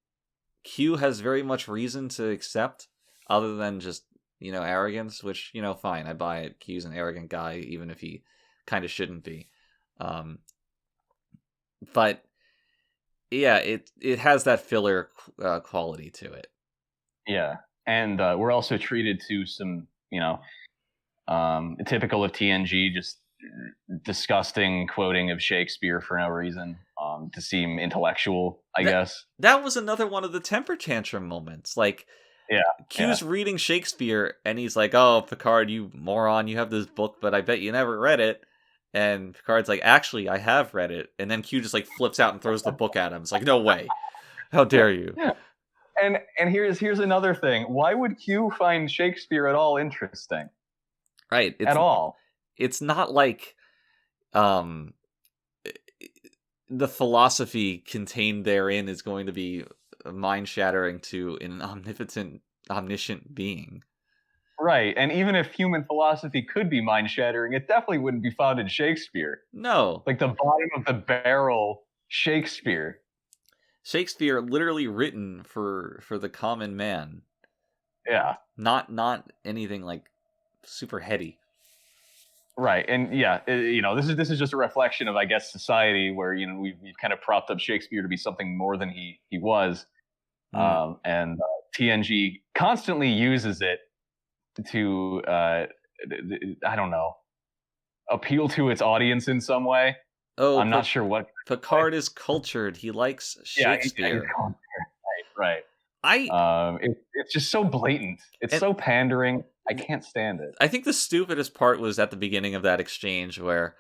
Q has very much reason to accept, other than just arrogance. Which fine, I buy it. Q's an arrogant guy, even if he kind of shouldn't be. But yeah, it has that filler quality to it. Yeah, and we're also treated to some typical of TNG, just disgusting quoting of Shakespeare for no reason, to seem intellectual, I guess. That was another one of the temper tantrum moments. Like, Q's reading Shakespeare, and he's like, "Oh, Picard, you moron, you have this book, but I bet you never read it." And Picard's like, "Actually, I have read it." And then Q just like flips out and throws the book at him. It's like, "No way. How dare you?" And here's another thing. Why would Q find Shakespeare at all interesting? Right. At all. It's not like the philosophy contained therein is going to be mind-shattering to an omniscient being. Right, and even if human philosophy could be mind-shattering, it definitely wouldn't be found in Shakespeare. No. Like the bottom of the barrel Shakespeare. Shakespeare literally written for the common man. Yeah. Not anything like super heady. Right, and this is just a reflection of, I guess, society where we've kind of propped up Shakespeare to be something more than he was, and TNG constantly uses it to, I don't know, appeal to its audience in some way. Oh, I'm not sure what. Picard is cultured. He likes Shakespeare. Yeah, right. It's just so blatant. It's so pandering. I can't stand it. I think the stupidest part was at the beginning of that exchange where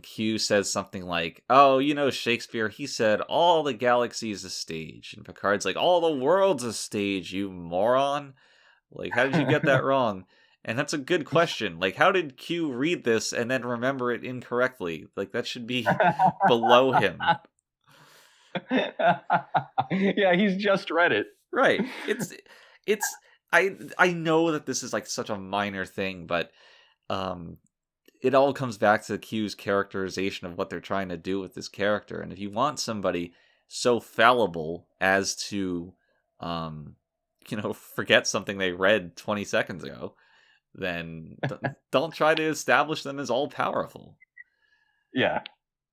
Q says something like, "Oh, you know Shakespeare, he said all the galaxy's a stage." And Picard's like, "All the world's a stage, you moron." Like, how did you get that wrong? And that's a good question. Like, how did Q read this and then remember it incorrectly? Like, that should be below him. Yeah, he's just read it. Right. I know that this is like such a minor thing, but it all comes back to Q's characterization of what they're trying to do with this character. And if you want somebody so fallible as to forget something they read 20 seconds ago, then don't try to establish them as all powerful. Yeah.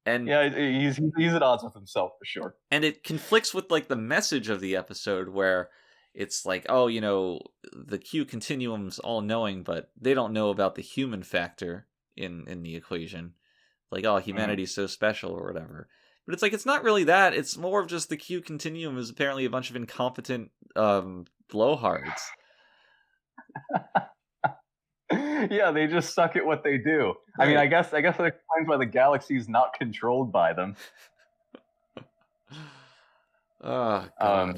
And yeah, he's at odds with himself for sure. And it conflicts with like the message of the episode where it's like, oh, the Q continuum's all knowing, but they don't know about the human factor in the equation. Like, oh, humanity's so special or whatever. But it's like, it's not really that. It's more of just the Q continuum is apparently a bunch of incompetent blowhards. Yeah, they just suck at what they do. Right. I mean, I guess that explains why the galaxy is not controlled by them. Oh, God.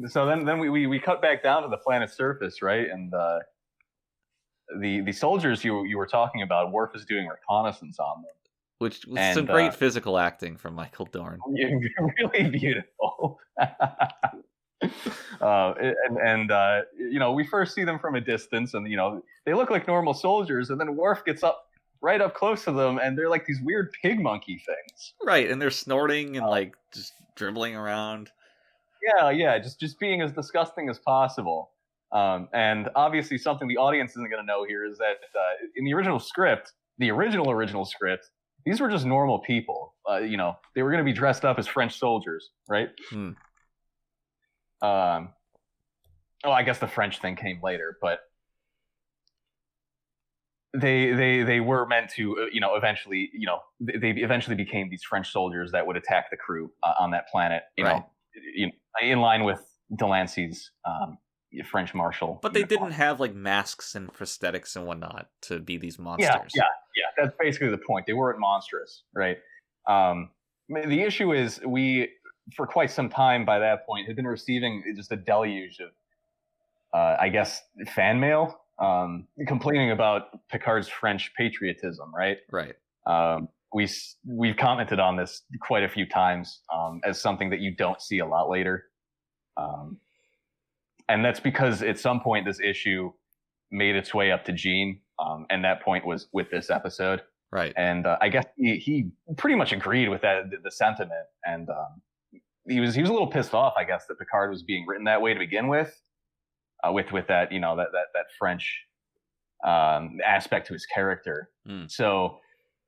So then we cut back down to the planet's surface, right? And the soldiers you were talking about, Worf is doing reconnaissance on them. Which was some great physical acting from Michael Dorn. Really beautiful. We first see them from a distance, and they look like normal soldiers, and then Worf gets right up close to them, and they're like these weird pig monkey things. Right, and they're snorting and like just dribbling around. Yeah, just being as disgusting as possible. And obviously, something the audience isn't going to know here is that in the original script, these were just normal people. They were going to be dressed up as French soldiers, right? I guess the French thing came later, but they were meant to, eventually, they eventually became these French soldiers that would attack the crew on that planet, in line with Delancey's French marshal. But they didn't have like masks and prosthetics and whatnot to be these monsters. Yeah. That's basically the point. They weren't monstrous, right? The issue is for quite some time by that point, had been receiving just a deluge of, I guess, fan mail complaining about Picard's French patriotism, right? Right. We've commented on this quite a few times as something that you don't see a lot later. And that's because at some point this issue made its way up to Gene, and that point was with this episode. Right. And I guess he pretty much agreed with that the sentiment, and he was a little pissed off, I guess, that Picard was being written that way to begin with that that French aspect to his character. So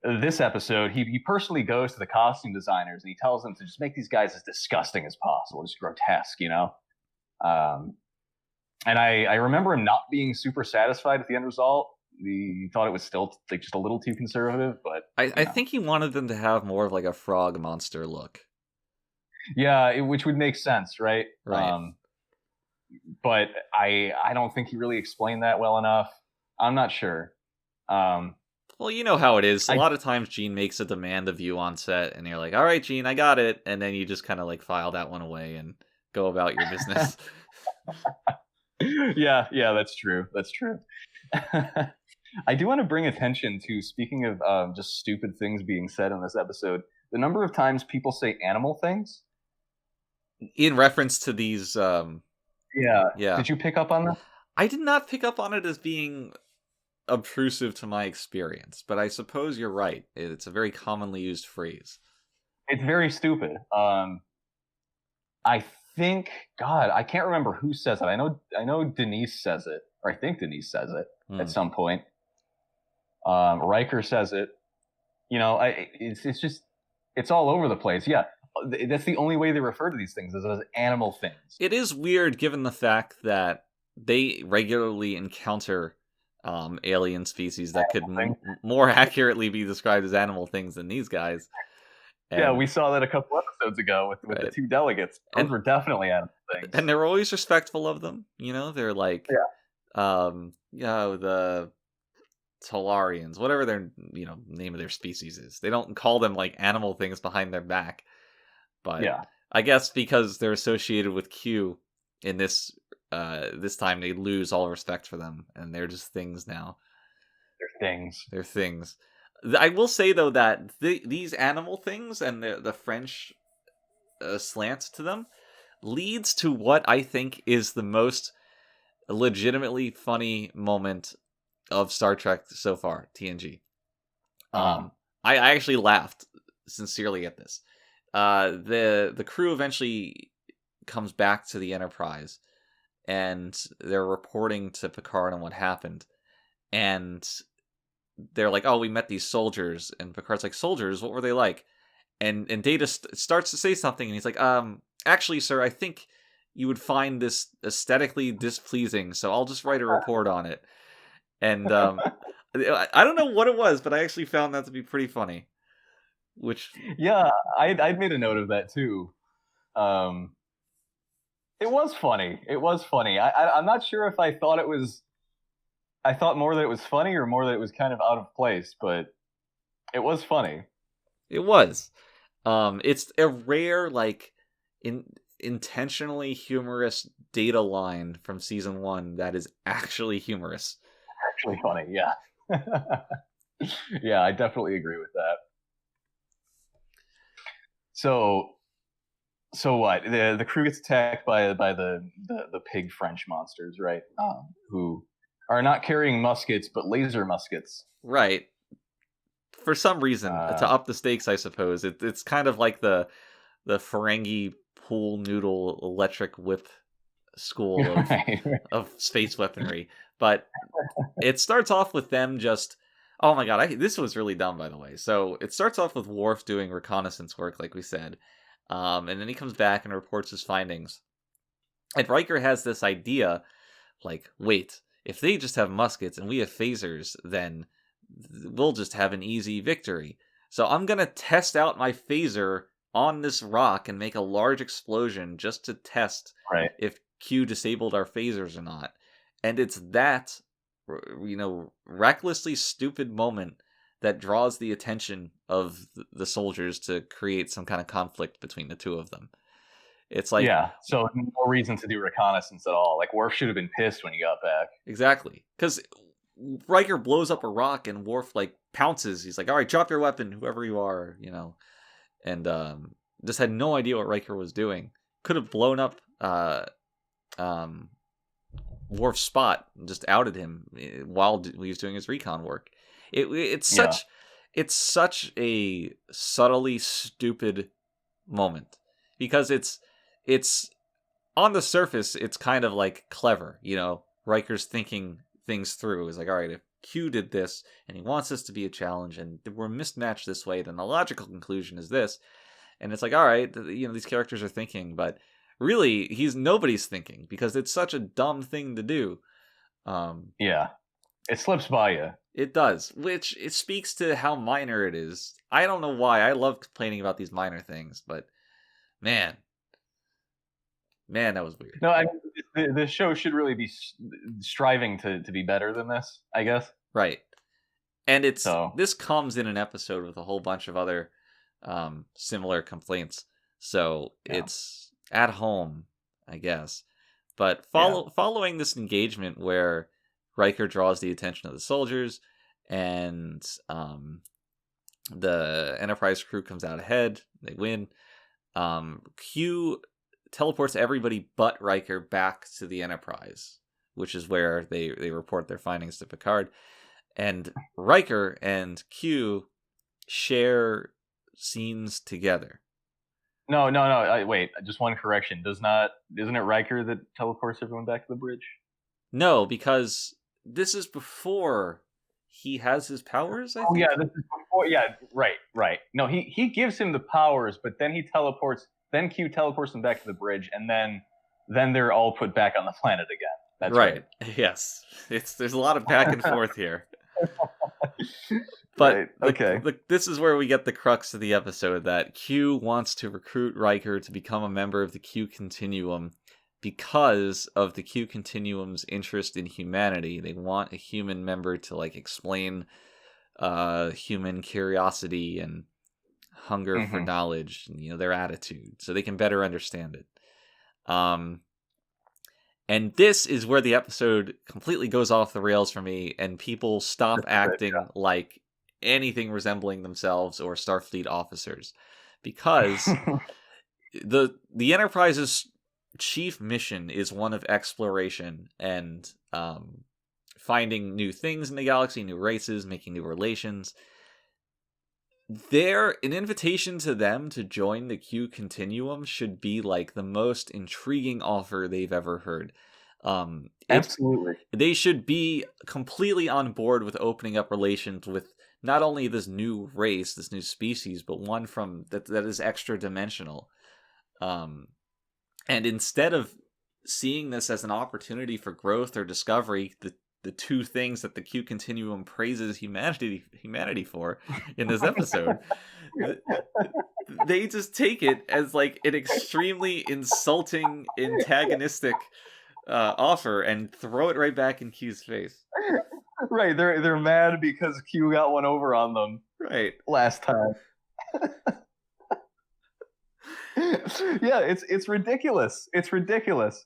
this episode, he personally goes to the costume designers and he tells them to just make these guys as disgusting as possible, just grotesque, And I remember him not being super satisfied with the end result. He thought it was still like just a little too conservative, but I think he wanted them to have more of like a frog monster look. Yeah, which would make sense, right? Right. But I don't think he really explained that well enough. I'm not sure. Well, you know how it is. A lot of times Gene makes a demand of you on set, and you're like, all right, Gene, I got it. And then you just kind of like file that one away and go about your business. Yeah, that's true. That's true. I do want to bring attention to, speaking of just stupid things being said in this episode, the number of times people say animal things. In reference to these... Yeah. Did you pick up on that? I did not pick up on it as being obtrusive to my experience, but I suppose you're right. It's a very commonly used phrase. It's very stupid. I think, God, I can't remember who says it. I know Denise says it, or I think Denise says it at some point. Riker says it. It's all over the place. Yeah. that's the only way they refer to these things is as animal things. It is weird given the fact that they regularly encounter alien species that could more accurately be described as animal things than these guys. Yeah, we saw that a couple episodes ago with the two delegates. Those were definitely animal things. And they're always respectful of them. You know, they're like, the Talarians, whatever their name of their species is. They don't call them like animal things behind their back. But I guess because they're associated with Q in this time, they lose all respect for them, and they're just things now. They're things. I will say though that these animal things and the French slant to them leads to what I think is the most legitimately funny moment of Star Trek so far, TNG. I actually laughed sincerely at this. The crew eventually comes back to the Enterprise, and they're reporting to Picard on what happened, and they're like, "Oh, we met these soldiers," and Picard's like, "Soldiers? What were they like?" And Data starts to say something, and he's like, "Actually, sir, I think you would find this aesthetically displeasing, so I'll just write a report on it." And I don't know what it was, but I actually found that to be pretty funny. I'd made a note of that too. It was funny. I'm not sure if I thought it was. I thought more that it was funny or more that it was kind of out of place, but it was funny. It was. It's a rare, intentionally humorous Data line from season 1 that is actually humorous. Actually funny, yeah. Yeah, I definitely agree with that. So what? The crew gets attacked by the pig French monsters, right? Who are not carrying muskets, but laser muskets. Right. For some reason, to up the stakes, I suppose. It's kind of like the Ferengi pool noodle electric whip school of space weaponry. But it starts off with them just... Oh my god, this was really dumb, by the way. So it starts off with Worf doing reconnaissance work, like we said. And then he comes back and reports his findings. And Riker has this idea, like, wait, if they just have muskets and we have phasers, then we'll just have an easy victory. So I'm going to test out my phaser on this rock and make a large explosion just to test if Q disabled our phasers or not. And it's that, recklessly stupid moment that draws the attention of the soldiers to create some kind of conflict between the two of them. It's like... Yeah, so no reason to do reconnaissance at all. Like, Worf should have been pissed when he got back. Exactly. Because Riker blows up a rock and Worf, pounces. He's like, all right, drop your weapon, whoever you are, And just had no idea what Riker was doing. Could have blown up Worf's spot and just outed him while he was doing his recon work. It's such a subtly stupid moment, because it's on the surface it's kind of clever, Riker's thinking things through. Is like, all right, if Q did this and he wants this to be a challenge and we're mismatched this way, then the logical conclusion is this. And it's like, all right, these characters are thinking, but really nobody's thinking, because it's such a dumb thing to do. It slips by you. It does, which it speaks to how minor it is. I don't know why. I love complaining about these minor things, but man, that was weird. No, the show should really be striving to be better than this, I guess. Right. And this comes in an episode with a whole bunch of other similar complaints. So it's at home, I guess. But following this engagement where Riker draws the attention of the soldiers and the Enterprise crew comes out ahead, they win. Q teleports everybody but Riker back to the Enterprise, which is where they report their findings to Picard. And Riker and Q share scenes together. No. Wait, just one correction. Isn't it Riker that teleports everyone back to the bridge? No, because this is before he has his powers, I Oh think? yeah, this is before. Yeah, right. No, he gives him the powers, but then he teleports. Then Q teleports him back to the bridge, and then they're all put back on the planet again. That's right. Yes. There's a lot of back and forth here. But right. Okay. this is where we get the crux of the episode, that Q wants to recruit Riker to become a member of the Q Continuum because of the Q Continuum's interest in humanity. They want a human member to like explain human curiosity and hunger for knowledge, and, you know, their attitude, so they can better understand it. And this is where the episode completely goes off the rails for me, and people stop acting like anything resembling themselves or Starfleet officers, because the Enterprise's chief mission is one of exploration and finding new things in the galaxy, new races, making new relations. An invitation to them to join the Q Continuum should be like the most intriguing offer they've ever heard. Absolutely. They should be completely on board with opening up relations with not only this new race, this new species, but one from that is extra dimensional. And instead of seeing this as an opportunity for growth or discovery, the two things that the Q Continuum praises humanity for in this episode, they just take it as like an extremely insulting, antagonistic offer and throw it right back in Q's face. Right, they're mad because Q got one over on them. Right. Last time. Yeah, it's ridiculous. It's ridiculous.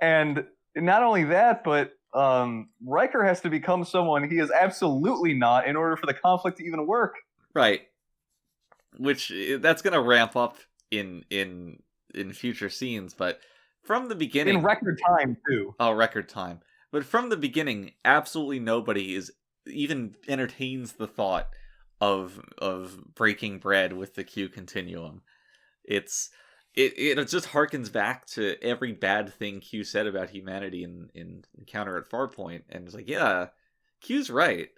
And not only that, but Riker has to become someone he is absolutely not in order for the conflict to even work. Right. Which that's going to ramp up in future scenes, but from the beginning, in record time too. Oh, record time. But from the beginning, absolutely nobody even entertains the thought of breaking bread with the Q Continuum. It just harkens back to every bad thing Q said about humanity in Encounter at Farpoint, and it's like, yeah, Q's right.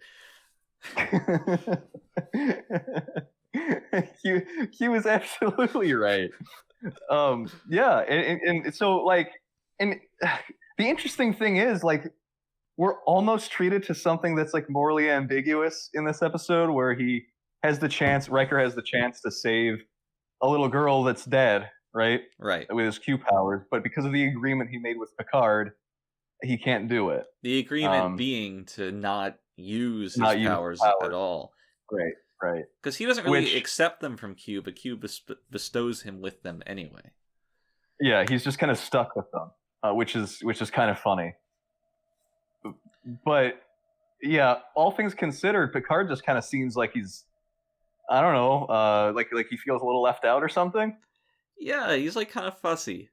Q is absolutely right. Yeah, and so like, and the interesting thing is, like, we're almost treated to something that's like morally ambiguous in this episode, where Riker has the chance to save a little girl that's dead, right? Right. With his Q powers, but because of the agreement he made with Picard, he can't do it. The agreement being to not use his powers at all. Right. Because he doesn't really accept them from Q, but Q bestows him with them anyway. Yeah, he's just kind of stuck with them, which is kind of funny. But yeah, all things considered, Picard just kind of seems like he's, I don't know, like he feels a little left out or something. Yeah, he's like kind of fussy.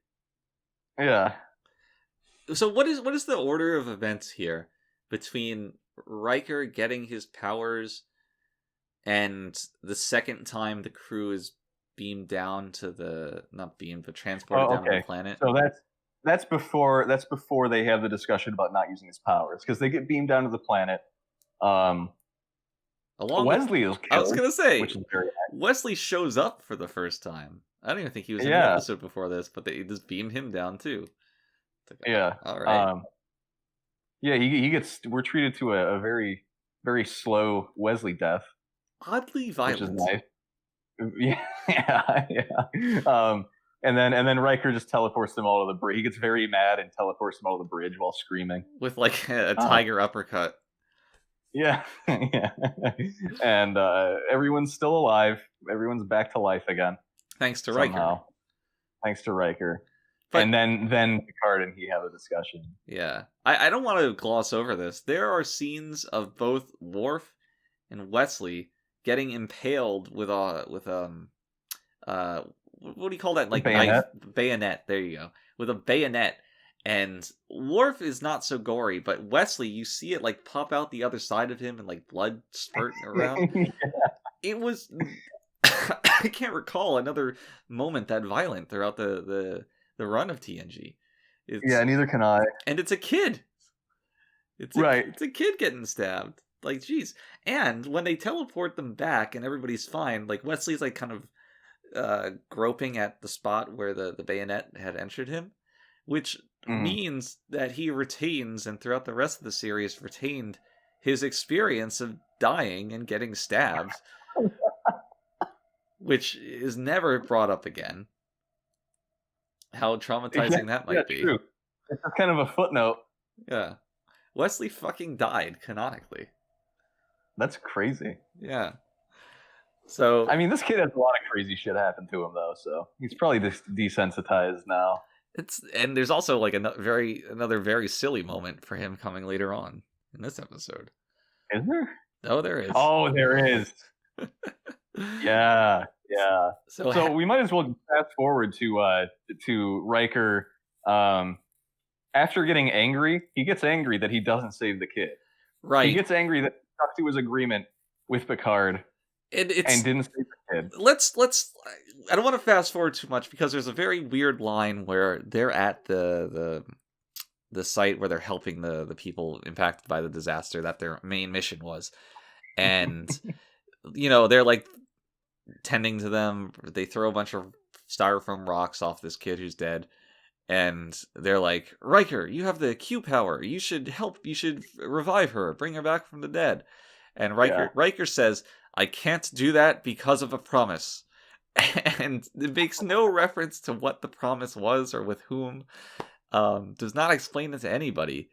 Yeah. So what is the order of events here between Riker getting his powers and the second time the crew is beamed down to transported down to the planet? So that's before they have the discussion about not using his powers, because they get beamed down to the planet. Wesley is killed. I was gonna say, which is very nice. Wesley shows up for the first time. I don't even think he was in the episode before this, but they just beamed him down too. Yeah. All right. Yeah, he gets. We're treated to a very, very slow Wesley death. Oddly violent. Which is nice. Yeah. And then Riker just teleports them all to the bridge. He gets very mad and teleports them all to the bridge while screaming with like a tiger uppercut. Yeah. Yeah. And everyone's still alive. Everyone's back to life again. Thanks to somehow. Riker. Thanks to Riker. But, and then Picard and he have a discussion. Yeah. I don't want to gloss over this. There are scenes of both Worf and Wesley getting impaled with what do you call that? Like bayonet? Bayonet. There you go. With a bayonet. And Worf is not so gory, but Wesley, you see it like pop out the other side of him and like blood spurting around. Yeah. It was I can't recall another moment that violent throughout the run of TNG. Yeah, neither can I. And it's a kid. It's a kid getting stabbed. Like, geez. And when they teleport them back and everybody's fine, like, Wesley's, like, kind of groping at the spot where the bayonet had entered him, which means that he retains, and throughout the rest of the series, retained his experience of dying and getting stabbed, which is never brought up again. How traumatizing that might be. True. It's kind of a footnote. Yeah. Wesley fucking died, canonically. That's crazy. Yeah. So, I mean, this kid has a lot of crazy shit happen to him, though, so he's probably desensitized now. and there's also like another very silly moment for him coming later on in this episode. Is there? Oh, there is. Oh, there is. Yeah. So we might as well fast forward to Riker. After getting angry, he gets angry that he doesn't save the kid. Right. He gets angry that he stuck to his agreement with Picard and didn't save the kid. Let's. I don't want to fast forward too much because there's a very weird line where they're at the site where they're helping the people impacted by the disaster that their main mission was, and they're like tending to them. They throw a bunch of styrofoam rocks off this kid who's dead. And they're like, Riker, you have the Q power. You should help. You should revive her. Bring her back from the dead. And Riker says, I can't do that because of a promise. And it makes no reference to what the promise was or with whom. Does not explain it to anybody.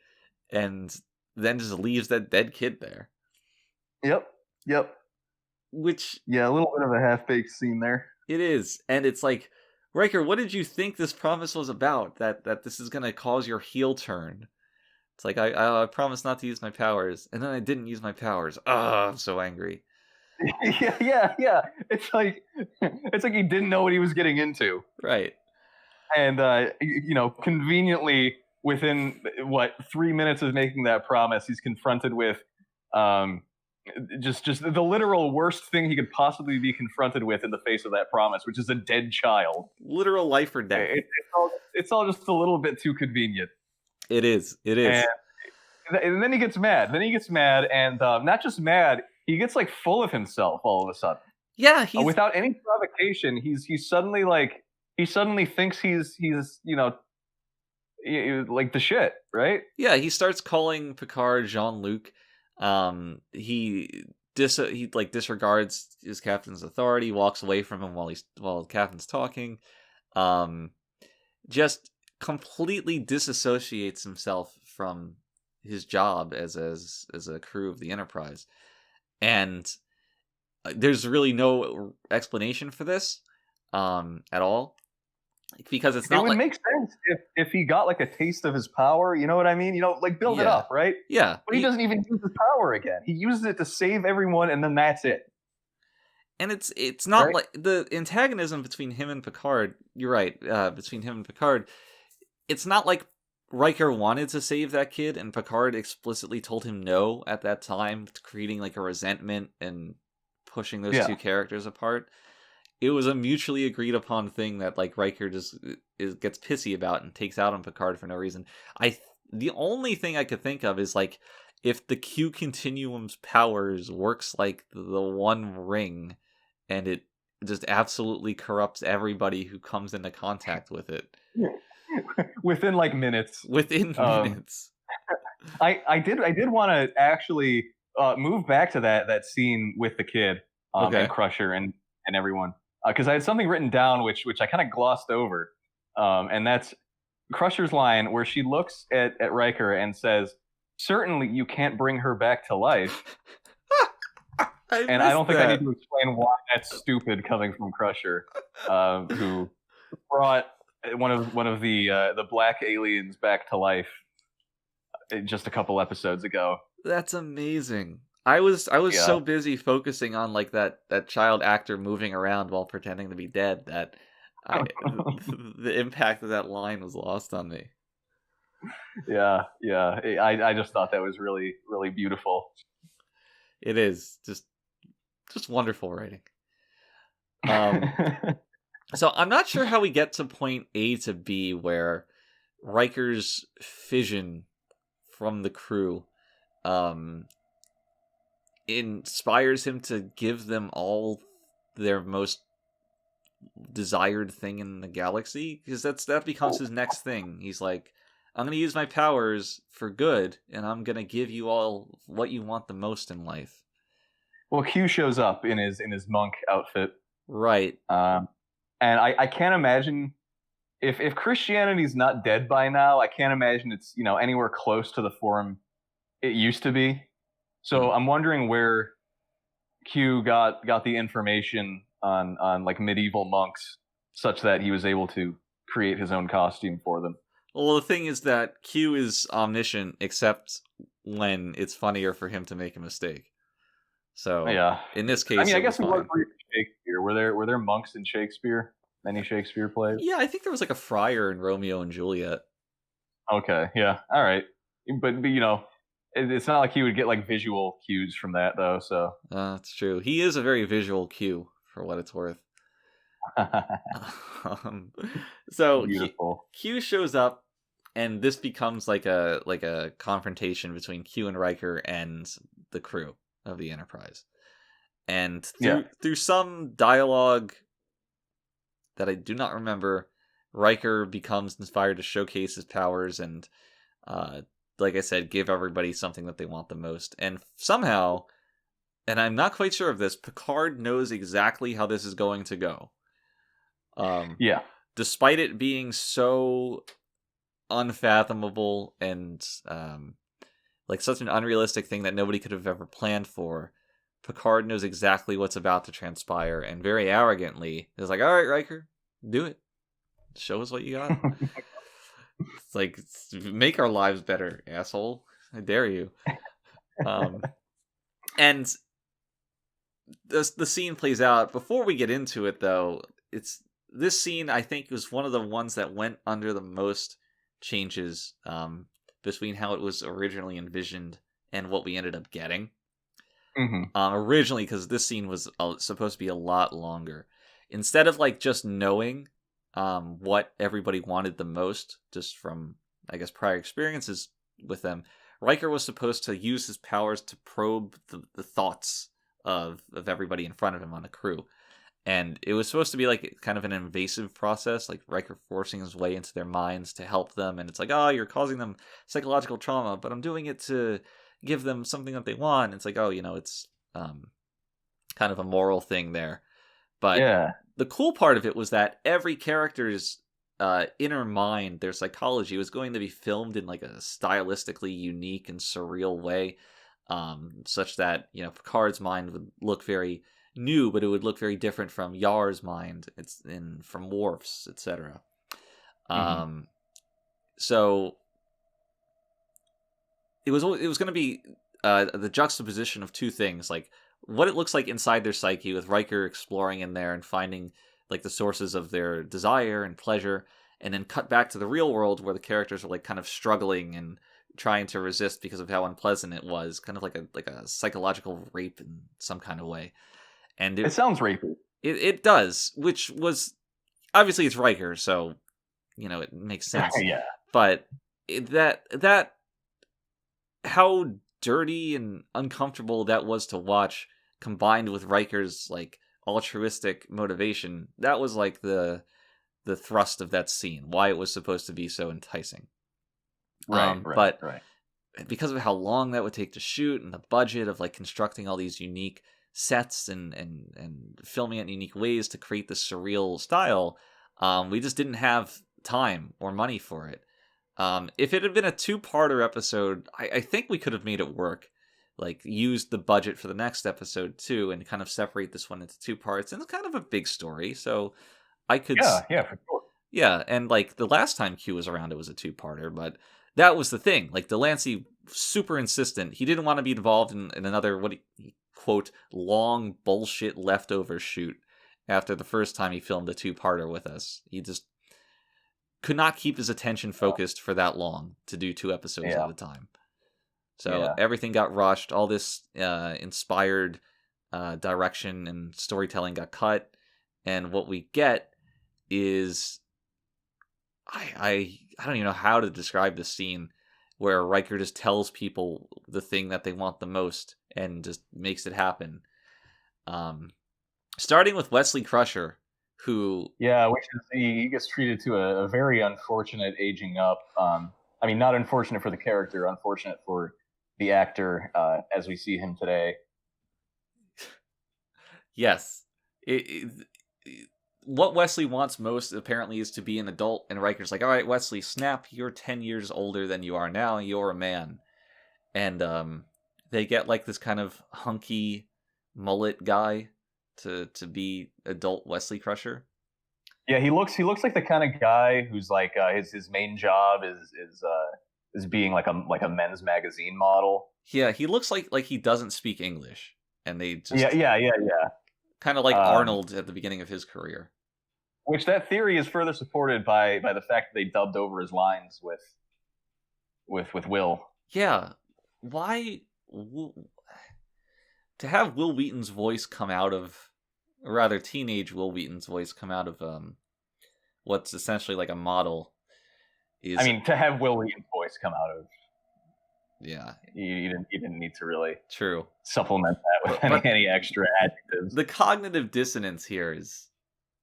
And then just leaves that dead kid there. Yep. Which... Yeah, a little bit of a half-baked scene there. It is. And it's like... Riker, what did you think this promise was about? That this is going to cause your heel turn? It's like, I promised not to use my powers, and then I didn't use my powers. I'm so angry. Yeah. It's like he didn't know what he was getting into. Right. And, conveniently, within, 3 minutes of making that promise, he's confronted with just the literal worst thing he could possibly be confronted with in the face of that promise, which is a dead child. Literal life or death. It's all just a little bit too convenient. It is. And then he gets mad. And not just mad, he gets like full of himself all of a sudden. Yeah, without any provocation, he's suddenly like he thinks he's like the shit, right? Yeah, he starts calling Picard Jean-Luc. He disregards his captain's authority, walks away from him while the captain's talking. Just completely disassociates himself from his job as a crew of the Enterprise. And there's really no explanation for this at all. Because it's not. It would make sense if he got like a taste of his power. You know what I mean? Build it up, right? Yeah. But he doesn't even use his power again. He uses it to save everyone, and then that's it. And it's not right? Like the antagonism between him and Picard. You're right. Between him and Picard, it's not like Riker wanted to save that kid, and Picard explicitly told him no at that time, creating like a resentment and pushing those two characters apart. It was a mutually agreed upon thing that like Riker just gets pissy about and takes out on Picard for no reason. The only thing I could think of is like if the Q Continuum's powers works like the One Ring, and it just absolutely corrupts everybody who comes into contact with it within like minutes. Minutes. I did want to actually move back to that scene with the kid and Crusher and everyone. Because I had something written down which I kind of glossed over, and that's Crusher's line where she looks at Riker and says, "Certainly you can't bring her back to life." I don't think I need to explain why that's stupid coming from Crusher, who brought one of the black aliens back to life just a couple episodes ago. That's amazing. I was so busy focusing on like that child actor moving around while pretending to be dead that the impact of that line was lost on me. Yeah. I just thought that was really, really beautiful. It is just wonderful writing. So I'm not sure how we get to point A to B where Riker's fission from the crew inspires him to give them all their most desired thing in the galaxy, because that becomes his next thing. He's like, I'm gonna use my powers for good, and I'm gonna give you all what you want the most in life. Well, Q shows up in his monk outfit, Right. and I can't imagine if Christianity's not dead by now. I can't imagine it's anywhere close to the form it used to be. So I'm wondering where Q got the information on like medieval monks, such that he was able to create his own costume for them. Well, the thing is that Q is omniscient, except when it's funnier for him to make a mistake. So Yeah, in this case, I guess it we was were fine. Shakespeare. Were there monks in Shakespeare? Any Shakespeare plays? Yeah, I think there was like a friar in Romeo and Juliet. Okay, yeah, all right, but it's not like he would get like visual cues from that though. So That's true. He is a very visual Q, for what it's worth. um, so beautiful. Q shows up, and this becomes like a confrontation between Q and Riker and the crew of the Enterprise. And through some dialogue that I do not remember, Riker becomes inspired to showcase his powers and, like I said, give everybody something that they want the most. And somehow, and I'm not quite sure of this, Picard knows exactly how this is going to go. Despite it being so unfathomable and like such an unrealistic thing that nobody could have ever planned for, Picard knows exactly what's about to transpire, and very arrogantly is like, all right, Riker, do it. Show us what you got. It's like, make our lives better, asshole. I dare you. And the scene plays out. Before we get into it, though, this scene, I think, was one of the ones that went under the most changes between how it was originally envisioned and what we ended up getting. Originally, because this scene was supposed to be a lot longer. Instead of like just knowing what everybody wanted the most, just from, I guess, prior experiences with them, Riker was supposed to use his powers to probe the thoughts of everybody in front of him on the crew. And it was supposed to be like kind of an invasive process, like Riker forcing his way into their minds to help them. And it's like, oh, you're causing them psychological trauma, but I'm doing it to give them something that they want. It's like, oh, it's kind of a moral thing there. But the cool part of it was that every character's inner mind, their psychology, was going to be filmed in like a stylistically unique and surreal way, such that Picard's mind would look very new, but it would look very different from Yar's mind. From Worf's, etc. So it was going to be the juxtaposition of two things, like what it looks like inside their psyche, with Riker exploring in there and finding like the sources of their desire and pleasure, and then cut back to the real world where the characters are like kind of struggling and trying to resist because of how unpleasant it was, kind of like a psychological rape in some kind of way. And it sounds rapey. It does, which was obviously it's Riker, so it makes sense. Yeah. But that how dirty and uncomfortable that was to watch, combined with Riker's like altruistic motivation, that was like the thrust of that scene, why it was supposed to be so enticing. Right. Because of how long that would take to shoot and the budget of like constructing all these unique sets and filming it in unique ways to create this surreal style, we just didn't have time or money for it. If it had been a 2-parter episode, I think we could have made it work. Like, used the budget for the next episode too, and kind of separate this one into 2 parts. And it's kind of a big story, so I could. Yeah, for sure. Yeah, and like the last time Q was around, it was a 2-parter, but that was the thing. Like, Delancey, super insistent. He didn't want to be involved in another quote long bullshit leftover shoot after the first time he filmed a 2-parter with us. He just could not keep his attention focused for that long to do 2 episodes at a time. So everything got rushed. All this inspired direction and storytelling got cut, and what we get is I don't even know how to describe this scene. where Riker just tells people the thing that they want the most and just makes it happen. Starting with Wesley Crusher, who... Yeah, which is he gets treated to a very unfortunate aging up. I mean, not unfortunate for the character, unfortunate for the actor as we see him today. Yes. What Wesley wants most, apparently, is to be an adult, and Riker's like, all right, Wesley, snap, you're 10 years older than you are now, you're a man. And they get, like, this kind of hunky mullet guy to be adult Wesley Crusher. Yeah, he looks like the kind of guy who's like his main job is being like a men's magazine model. Yeah, he looks like he doesn't speak English, and they just yeah. kind of like Arnold at the beginning of his career. Which that theory is further supported by the fact that they dubbed over his lines with Will. Yeah, why to have Will Wheaton's voice come out of, or rather teenage Will Wheaton's voice come out of what's essentially like a model is... I mean, to have Will Wheaton's voice come out of... Yeah. You didn't need to really True supplement that with any extra adjectives. The cognitive dissonance here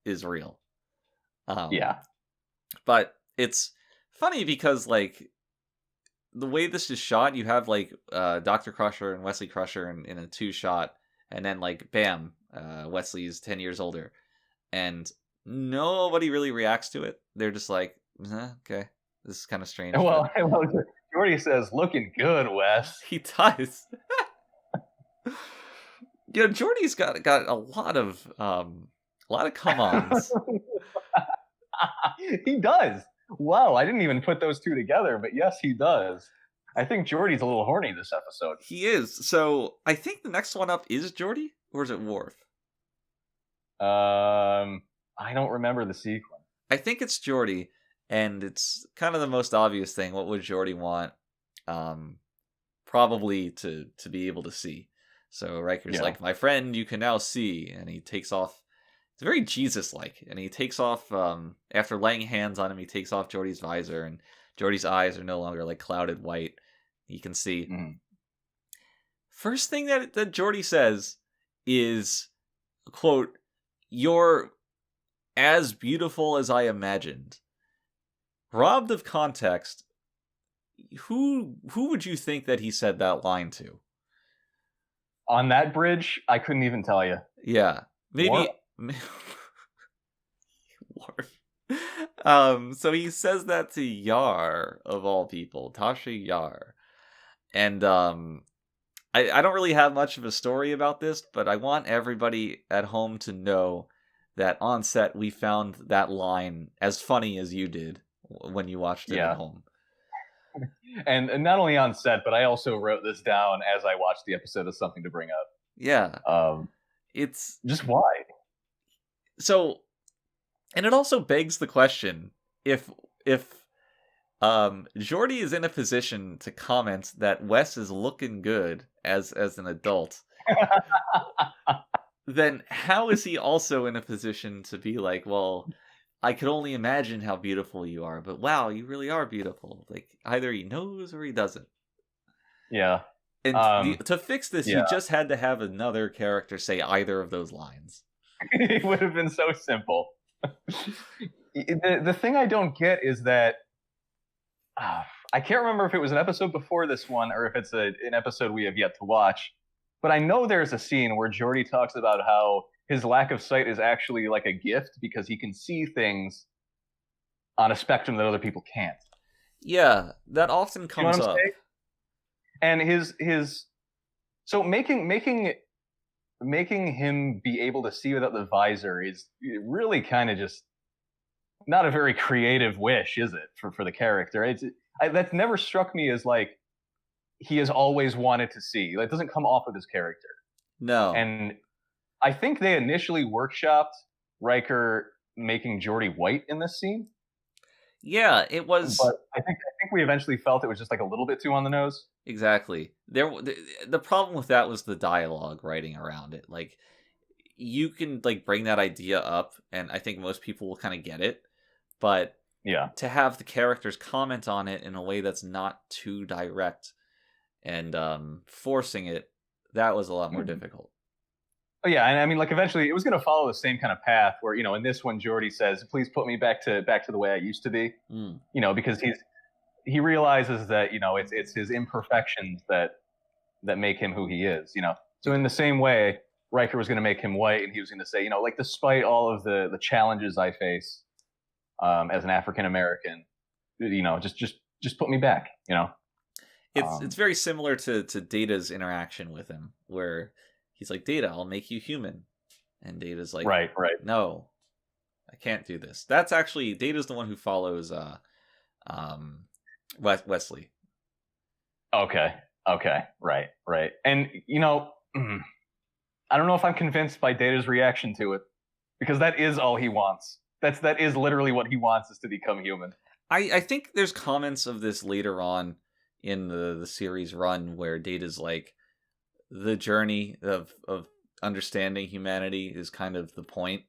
is real. Yeah. But it's funny because, like, the way this is shot, you have, like, Dr. Crusher and Wesley Crusher in a two-shot, and then, like, bam, Wesley's 10 years older. And nobody really reacts to it. They're just like, okay, this is kind of strange. Well, Geordi says, looking good, Wes. He does. Yeah, Geordi's got a lot of come-ons. He does. Wow, I didn't even put those two together, but yes, he does. I think Geordi's a little horny this episode. He is. So I think the next one up is Geordi, or is it Worf? I don't remember the sequence. I think it's Geordi, and it's kind of the most obvious thing. What would Geordi want? Probably to be able to see. So Riker's like, my friend, you can now see, and he takes off. It's very Jesus-like, and he takes off, after laying hands on him, he takes off Geordi's visor, and Geordi's eyes are no longer, like, clouded white. He can see. Mm-hmm. First thing that Geordi says is, quote, "You're as beautiful as I imagined." Robbed of context, who would you think that he said that line to? On that bridge, I couldn't even tell you. Yeah. Maybe... So he says that to Yar, of all people, Tasha Yar. And I don't really have much of a story about this, but I want everybody at home to know that on set we found that line as funny as you did when you watched it at home. And not only on set, but I also wrote this down as I watched the episode as something to bring up. Yeah. It's just why? So, and it also begs the question, if Geordi is in a position to comment that Wes is looking good as an adult, then how is he also in a position to be like, well, I could only imagine how beautiful you are, but wow, you really are beautiful. Like, either he knows or he doesn't. Yeah. And to fix this, you just had to have another character say either of those lines. It would have been so simple. The thing I don't get is that I can't remember if it was an episode before this one or if it's an episode we have yet to watch, but I know there's a scene where Geordi talks about how his lack of sight is actually like a gift because he can see things on a spectrum that other people can't. Yeah, that often comes up. Saying? And his so making him be able to see without the visor is really kind of just not a very creative wish, is it, for the character? That's never struck me as like he has always wanted to see. That doesn't come off of his character. No. And I think they initially workshopped Riker making Geordi white in this scene. Yeah, it was. But I think we eventually felt it was just like a little bit too on the nose. Exactly. The problem with that was the dialogue writing around it. Like, you can like bring that idea up, and I think most people will kind of get it. But Yeah. to have the characters comment on it in a way that's not too direct and forcing it, that was a lot more difficult. Oh, yeah, and I mean, like, eventually it was going to follow the same kind of path where, in this one, Geordi says, "Please put me back to the way I used to be," because he realizes that it's his imperfections that make him who he is. So in the same way, Riker was going to make him white, and he was going to say, like, despite all of the challenges I face as an African American, just put me back. It's very similar to Data's interaction with him, where he's like, "Data, I'll make you human," and Data's like, right, "No, I can't do this." That's actually Data's the one who follows Wesley. Okay, right, and I don't know if I'm convinced by Data's reaction to it, because that is all he wants. That is literally what he wants, is to become human. I think there's comments of this later on in the series run where Data's like, the journey of understanding humanity is kind of the point.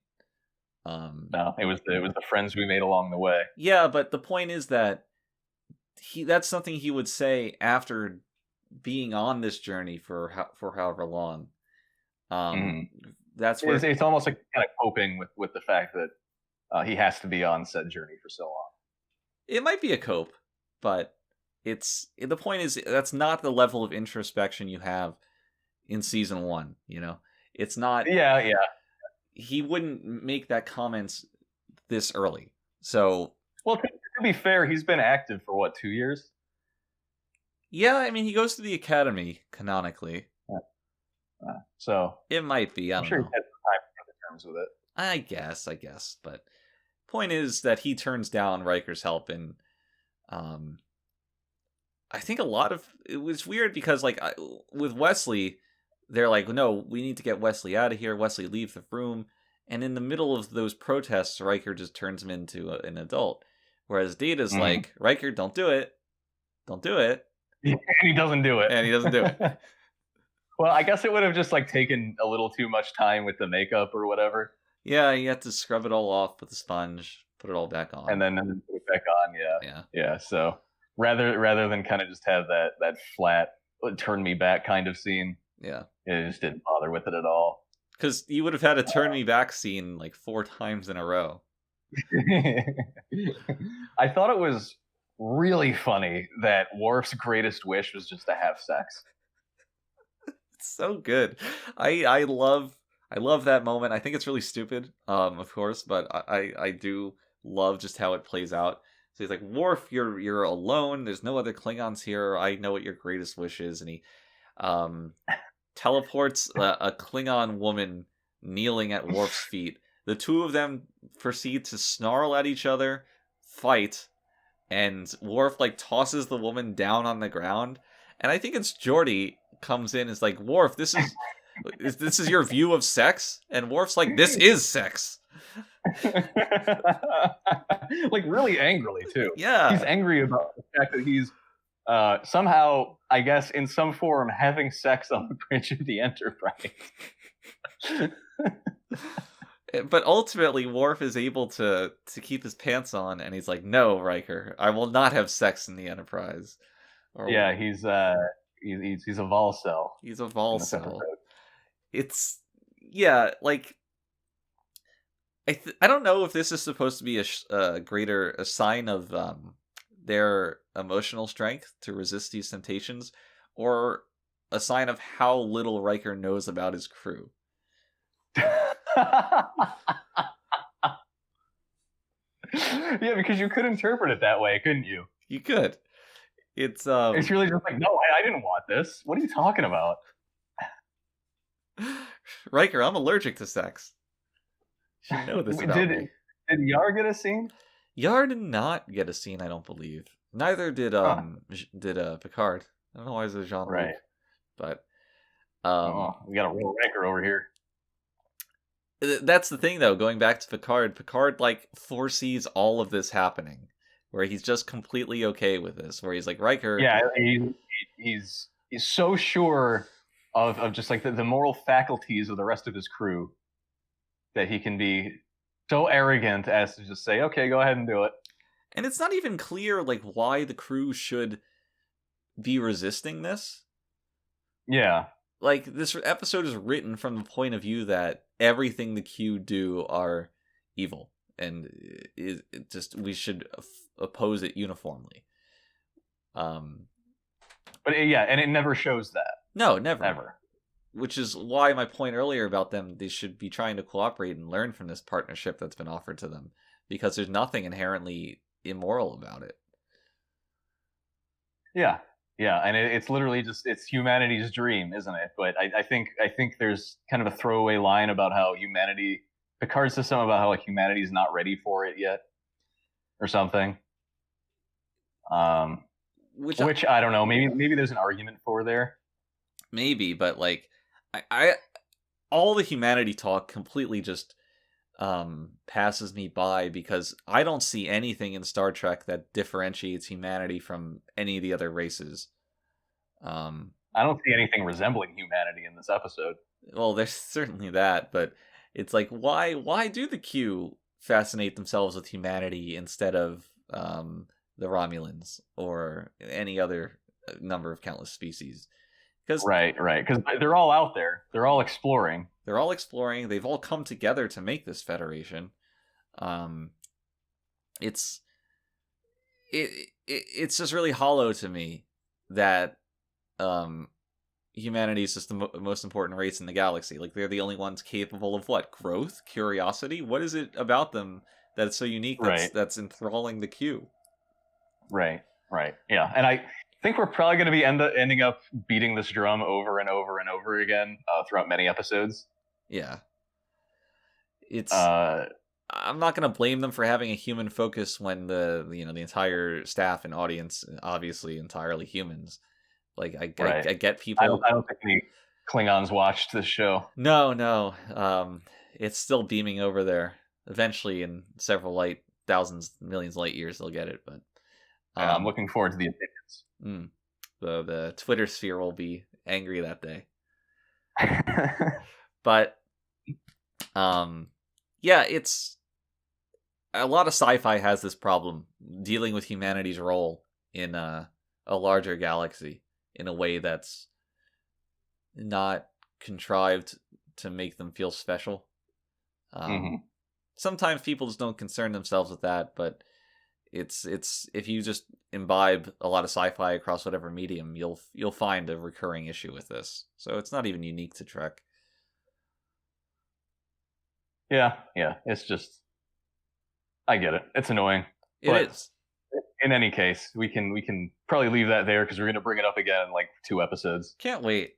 No, it was the friends we made along the way. Yeah, but the point is that that's something he would say after being on this journey for however long. That's where it's almost like kind of coping with the fact that he has to be on said journey for so long. It might be a cope, but the point is that's not the level of introspection you have in season 1. It's not. Yeah. He wouldn't make that comments this early. So, well, to be fair, he's been active for what, 2 years? Yeah, I mean, he goes to the academy canonically. So it might be. I'm sure he has time to come to terms with it. I guess. But point is that he turns down Riker's help, and I think it was weird because, like, with Wesley, they're like, "No, we need to get Wesley out of here. Wesley, leave the room." And in the middle of those protests, Riker just turns him into an adult. Whereas Data's like, "Riker, don't do it. Don't do it." And he doesn't do it. Well, I guess it would have just, like, taken a little too much time with the makeup or whatever. Yeah, you have to scrub it all off with a sponge, put it all back on. And then put it back on, yeah. So rather than kind of just have that flat, turn me back kind of scene, yeah, it just didn't bother with it at all. Because you would have had a turn me back scene like 4 times in a row. I thought it was really funny that Worf's greatest wish was just to have sex. It's so good. I love that moment. I think it's really stupid, of course, but I do love just how it plays out. So he's like, "Worf, you're alone. There's no other Klingons here. I know what your greatest wish is," and he teleports a Klingon woman kneeling at Worf's feet. The two of them proceed to snarl at each other, fight, and Worf, like, tosses the woman down on the ground. And I think it's Geordi comes in and is like, "Worf, this is your view of sex?" And Worf's like, "This is sex." Like, really angrily too. Yeah, he's angry about the fact that he's somehow, I guess, in some form, having sex on the bridge of the Enterprise. But ultimately, Worf is able to keep his pants on, and he's like, "No, Riker, I will not have sex in the Enterprise." Yeah, he's a Volcel. He's a Volcel. It's like, I don't know if this is supposed to be a sign of their emotional strength to resist these temptations, or a sign of how little Riker knows about his crew. Yeah, because you could interpret it that way, couldn't you? You could. It's really just like, no, I didn't want this. What are you talking about? Riker, I'm allergic to sex. You know this about me. Did Yar get a scene? Yar did not get a scene, I don't believe. Neither did Picard. I don't know why it's a Jean-Luc. Right. But we got a real Riker over here. That's the thing, though. Going back to Picard like foresees all of this happening, where he's just completely okay with this. Where he's like, Riker. Yeah, he's so sure of just like the moral faculties of the rest of his crew that he can be so arrogant as to just say, "Okay, go ahead and do it." And it's not even clear, like, why the crew should be resisting this. Yeah. Like, this episode is written from the point of view that everything the Q do are evil, and we should oppose it uniformly. But yeah, and it never shows that. No, never. Ever. Which is why my point earlier about them, they should be trying to cooperate and learn from this partnership that's been offered to them, because there's nothing inherently immoral about it. Yeah, and it's literally just it's humanity's dream, isn't it? But I think there's kind of a throwaway line about how Picard says something about how like humanity's not ready for it yet, or something. Which I don't know. Maybe there's an argument for there. Maybe, but like I all the humanity talk completely just passes me by, because I don't see anything in Star Trek that differentiates humanity from any of the other races. I don't see anything resembling humanity in this episode. Well, there's certainly that, but it's like, why do the Q fascinate themselves with humanity instead of the Romulans or any other number of countless species? Right, because they're all out there. They're all exploring. They're all exploring. They've all come together to make this Federation. It's just really hollow to me that humanity is just the most important race in the galaxy. Like, they're the only ones capable of what? Growth? Curiosity? What is it about them that's so unique that's enthralling the Q? Right. Yeah, and I think we're probably going to be ending up beating this drum over and over and over again throughout many episodes. Yeah. It's I'm not going to blame them for having a human focus when the entire staff and audience obviously entirely humans. Like I get people. I don't think any Klingons watched this show. No. It's still beaming over there. Eventually, in several thousands, millions of light years, they'll get it. But I'm looking forward to the opinions. The Twitter sphere will be angry that day. But yeah, it's a lot of sci-fi has this problem dealing with humanity's role in a larger galaxy in a way that's not contrived to make them feel special. Sometimes people just don't concern themselves with that, but it's if you just imbibe a lot of sci-fi across whatever medium, you'll find a recurring issue with this. So it's not even unique to Trek. Yeah, it's just I get it. It's annoying. It is. In any case, we can probably leave that there because we're going to bring it up again in like 2 episodes. Can't wait.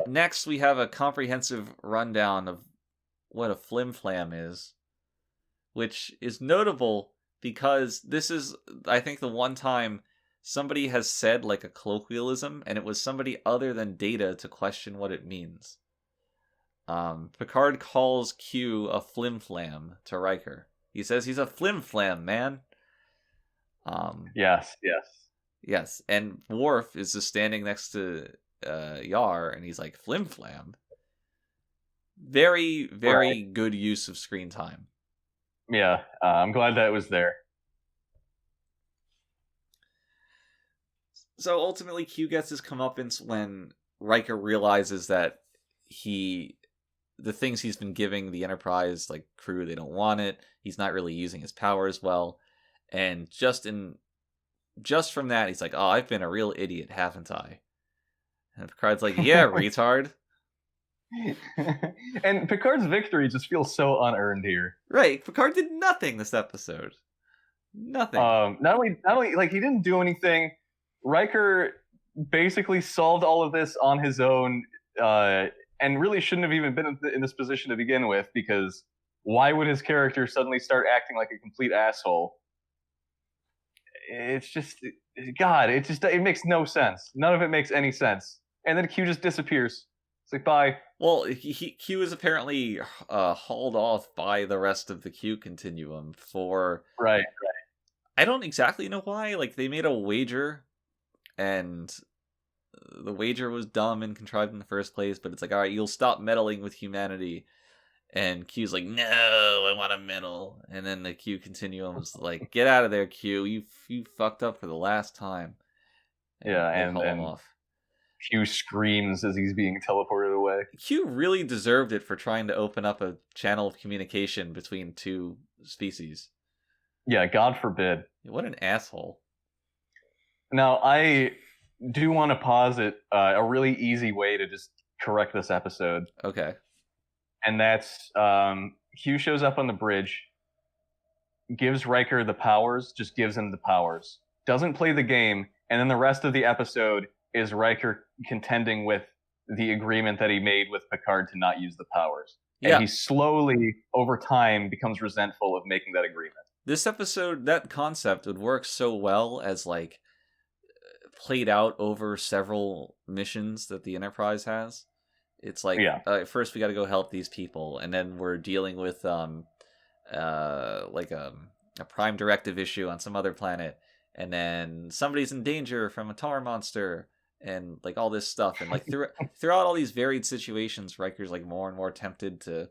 Next we have a comprehensive rundown of what a flim-flam is, which is notable because this is, I think, the one time somebody has said like a colloquialism, and it was somebody other than Data to question what it means. Picard calls Q a flim-flam to Riker. He says he's a flim-flam, man. Yes. And Worf is just standing next to Yar, and he's like, flim-flam? Very, very good use of screen time. Yeah, I'm glad that was there. So ultimately, Q gets his comeuppance when Riker realizes that the things he's been giving the Enterprise, like crew, they don't want it. He's not really using his powers well. And just from that, he's like, oh, I've been a real idiot, haven't I? And Picard's like, yeah, retard. And Picard's victory just feels so unearned here. Right, Picard did nothing this episode. Nothing. Not only like he didn't do anything. Riker basically solved all of this on his own, and really shouldn't have even been in this position to begin with, because why would his character suddenly start acting like a complete asshole? It's just, God, it makes no sense. None of it makes any sense. And then Q just disappears. It's like, bye. Well, Q is apparently hauled off by the rest of the Q continuum for... Right. I don't exactly know why. Like, they made a wager, and the wager was dumb and contrived in the first place, but it's like, all right, you'll stop meddling with humanity, And Q's like, no, I want a medal. And then the Q Continuum's like, get out of there, Q. You fucked up for the last time. They haul him off. Q screams as he's being teleported away. Q really deserved it for trying to open up a channel of communication between two species. Yeah, God forbid. What an asshole. Now, I do want to posit a really easy way to just correct this episode. Okay. And that's Q shows up on the bridge, gives Riker the powers, just gives him the powers. Doesn't play the game, and then the rest of the episode is Riker contending with the agreement that he made with Picard to not use the powers. And he slowly, over time, becomes resentful of making that agreement. This episode, that concept would work so well as, like, played out over several missions that the Enterprise has. It's like, first we got to go help these people, and then we're dealing with a prime directive issue on some other planet, and then somebody's in danger from a tar monster, and like all this stuff, and like throughout all these varied situations, Riker's like more and more tempted to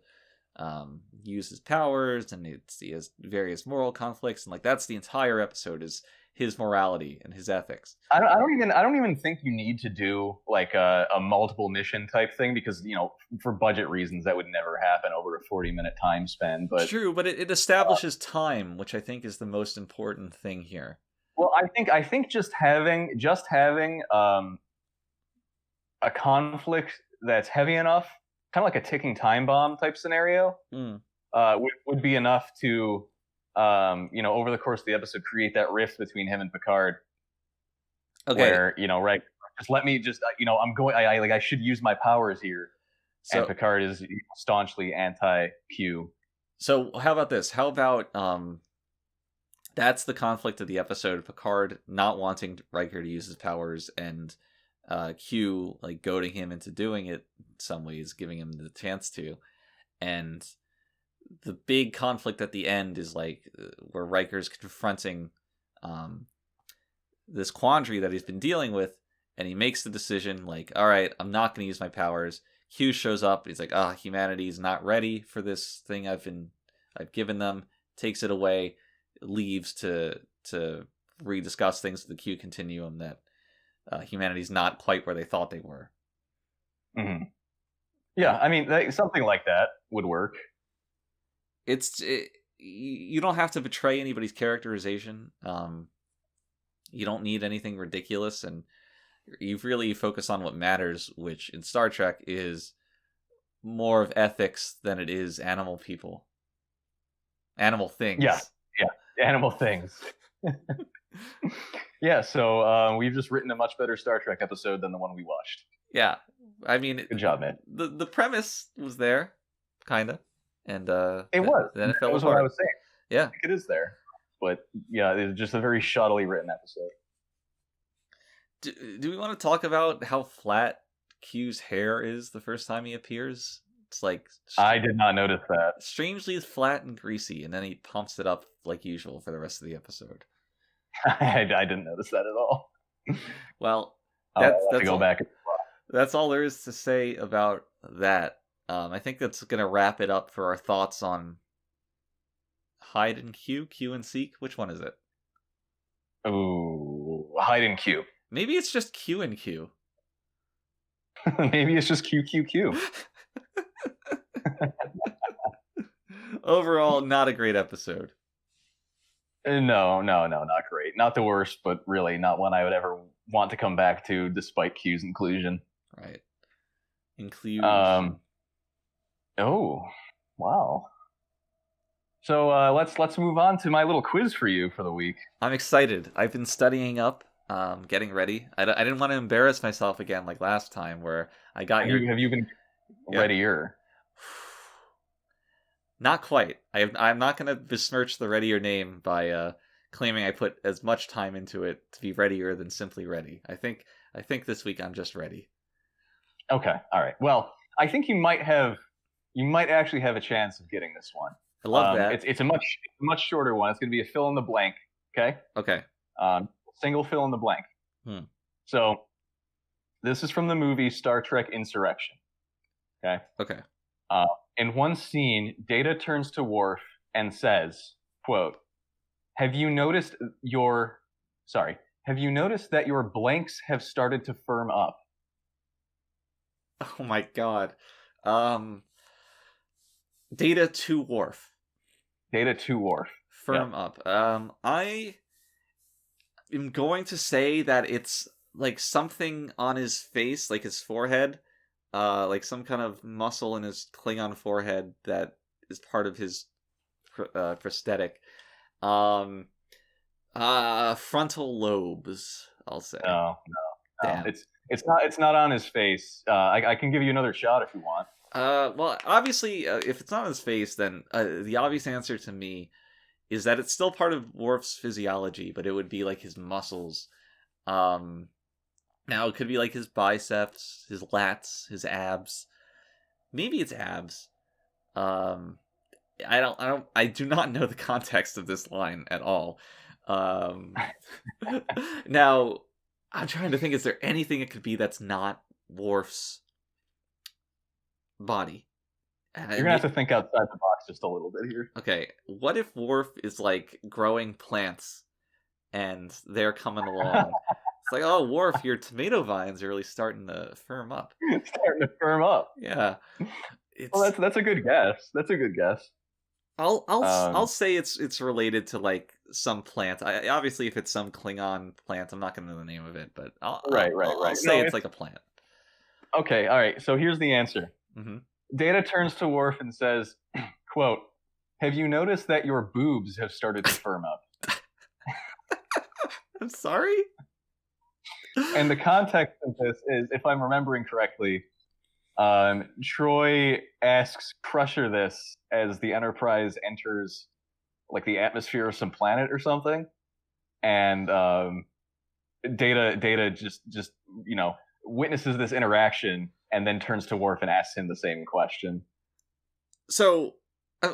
use his powers, and he has various moral conflicts, and like that's the entire episode is his morality and his ethics. I don't even think you need to do like a multiple mission type thing, because for budget reasons that would never happen over a 40-minute time span. But true, but it establishes time, which I think is the most important thing here. Well, I think just having a conflict that's heavy enough, kind of like a ticking time bomb type scenario, would be enough to over the course of the episode, create that rift between him and Picard. Okay. Where, right, just let me I should use my powers here. So, and Picard is staunchly anti-Q. So how about this? How about that's the conflict of the episode, Picard not wanting Riker to use his powers, and Q like goading him into doing it in some ways, giving him the chance to. And the big conflict at the end is like where Riker's confronting this quandary that he's been dealing with, and he makes the decision like, all right, I'm not going to use my powers. Q shows up. He's like, humanity's not ready for this thing I've given them. Takes it away, leaves to rediscuss things with the Q Continuum that humanity's not quite where they thought they were. Mm-hmm. Yeah, I mean, something like that would work. You don't have to betray anybody's characterization. You don't need anything ridiculous, and you really focus on what matters, which in Star Trek is more of ethics than it is animal people. Animal things. Yeah, animal things. Yeah, so we've just written a much better Star Trek episode than the one we watched. Yeah, I mean, good job, man. The premise was there, kinda, and it was. Then it fell was apart. What I was saying. Yeah, I think it is there, but yeah, it's just a very shoddily written episode. Do we want to talk about how flat Q's hair is the first time he appears? It's like I did not notice that. Strangely flat and greasy, and then he pumps it up like usual for the rest of the episode. I didn't notice that at all. Well, that's go back. That's all there is to say about that. I think that's gonna wrap it up for our thoughts on Hyde and Q and Seek. Which one is it? Ooh, Hyde and Q. Maybe it's just Q and Q. Maybe it's just QQQ. Overall, not a great episode. No, not great. Not the worst, but really not one I would ever want to come back to, despite Q's inclusion. Right. Inclusion. Oh, wow. So let's move on to my little quiz for you for the week. I'm excited. I've been studying up, getting ready. I didn't want to embarrass myself again like last time, where I got Have you been readier? Not quite. I'm not going to besmirch the Readier name by claiming I put as much time into it to be readier than simply ready. I think this week I'm just ready. Okay. All right. Well, I think you might actually have a chance of getting this one. I love that. It's a much shorter one. It's going to be a fill in the blank. Okay. Okay. Single fill in the blank. So, this is from the movie Star Trek Insurrection. Okay. Okay. In one scene, Data turns to Worf and says, quote, Have you noticed that your blanks have started to firm up? Oh my god. Data to Worf. Data to Worf. Firm up. I am going to say that it's like something on his face, like his forehead, like some kind of muscle in his Klingon forehead that is part of his prosthetic. Frontal lobes, I'll say. No. Damn. It's not on his face. I can give you another shot if you want. Well, obviously, if it's not on his face, then the obvious answer to me is that it's still part of Worf's physiology, but it would be like his muscles. Now it could be like his biceps, his lats, his abs. Maybe it's abs. I do not know the context of this line at all. Now, I'm trying to think, is there anything it could be that's not Worf's body? You're gonna have to think outside the box just a little bit here. Okay, what if Worf is like growing plants and they're coming along? It's like, oh, Worf, your tomato vines are really starting to firm up. It's starting to firm up. Yeah. Well, that's a good guess. I'll say it's related to like some plant. Obviously, if it's some Klingon plant, I'm not going to know the name of it, but I'll say it's like a plant. Okay, all right. So here's the answer. Mm-hmm. Data turns to Worf and says, quote, Have you noticed that your boobs have started to firm up? I'm sorry? And the context of this is, if I'm remembering correctly, Troy asks Crusher this as the Enterprise enters like the atmosphere of some planet or something, and Data just witnesses this interaction and then turns to Worf and asks him the same question. So,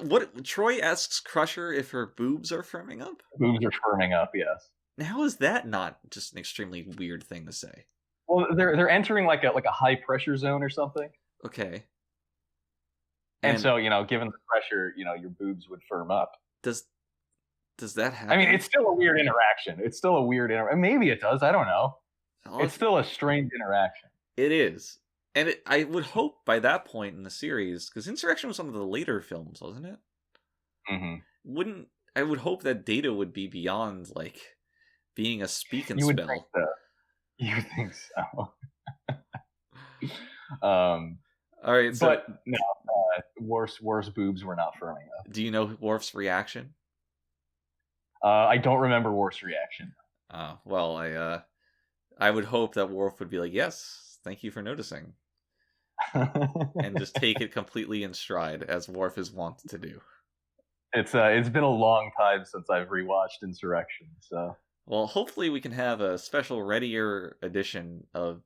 what Troy asks Crusher if her boobs are firming up? Boobs are firming up, yes. How is that not just an extremely weird thing to say? Well, they're entering like a high pressure zone or something. Okay. And so, given the pressure, your boobs would firm up. Does that happen? I mean, it's still a weird interaction. Maybe it does. I don't know. It's still a strange interaction. It is. And I would hope by that point in the series, because Insurrection was one of the later films, wasn't it? Mm-hmm. I would hope that Data would be beyond, like, being a speak and spell. Think so. You think so. All right, so... But, no, Worf's boobs were not firming up. Do you know Worf's reaction? I don't remember Worf's reaction. Well, I would hope that Worf would be like, yes, thank you for noticing. And just take it completely in stride, as Worf is wont to do. It's been a long time since I've rewatched Insurrection, so... Well, hopefully we can have a special Readier edition of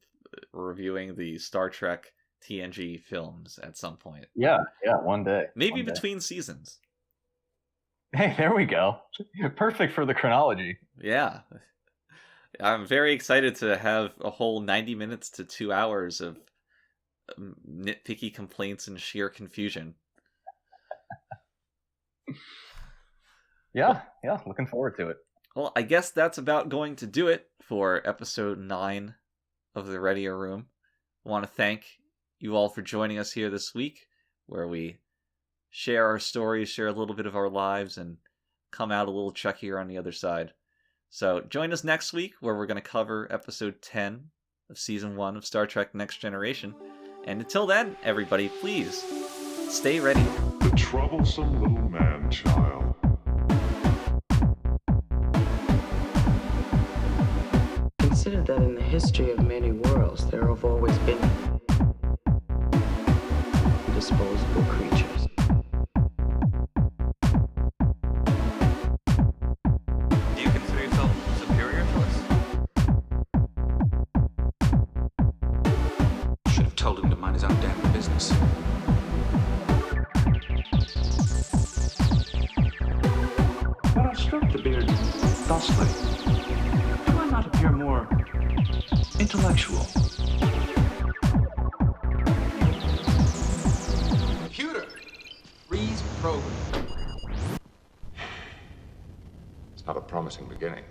reviewing the Star Trek TNG films at some point. Yeah, one day. Maybe between seasons. Hey, there we go. Perfect for the chronology. Yeah. I'm very excited to have a whole 90 minutes to 2 hours of nitpicky complaints and sheer confusion. Yeah, looking forward to it. Well, I guess that's about going to do it for episode 9 of the Readier Room. I want to thank you all for joining us here this week, where we share our stories, share a little bit of our lives, and come out a little chuckier on the other side. So join us next week, where we're going to cover episode 10 of season 1 of Star Trek Next Generation. And until then, everybody, please stay ready. The troublesome little man-child. Consider that in the history of many worlds, there have always been disposable creatures. Do you consider yourself superior to us? Should have told him to mind his own damn business. But I stroked the beard thusly. Do I not appear more intellectual? If you program. It's not a promising beginning.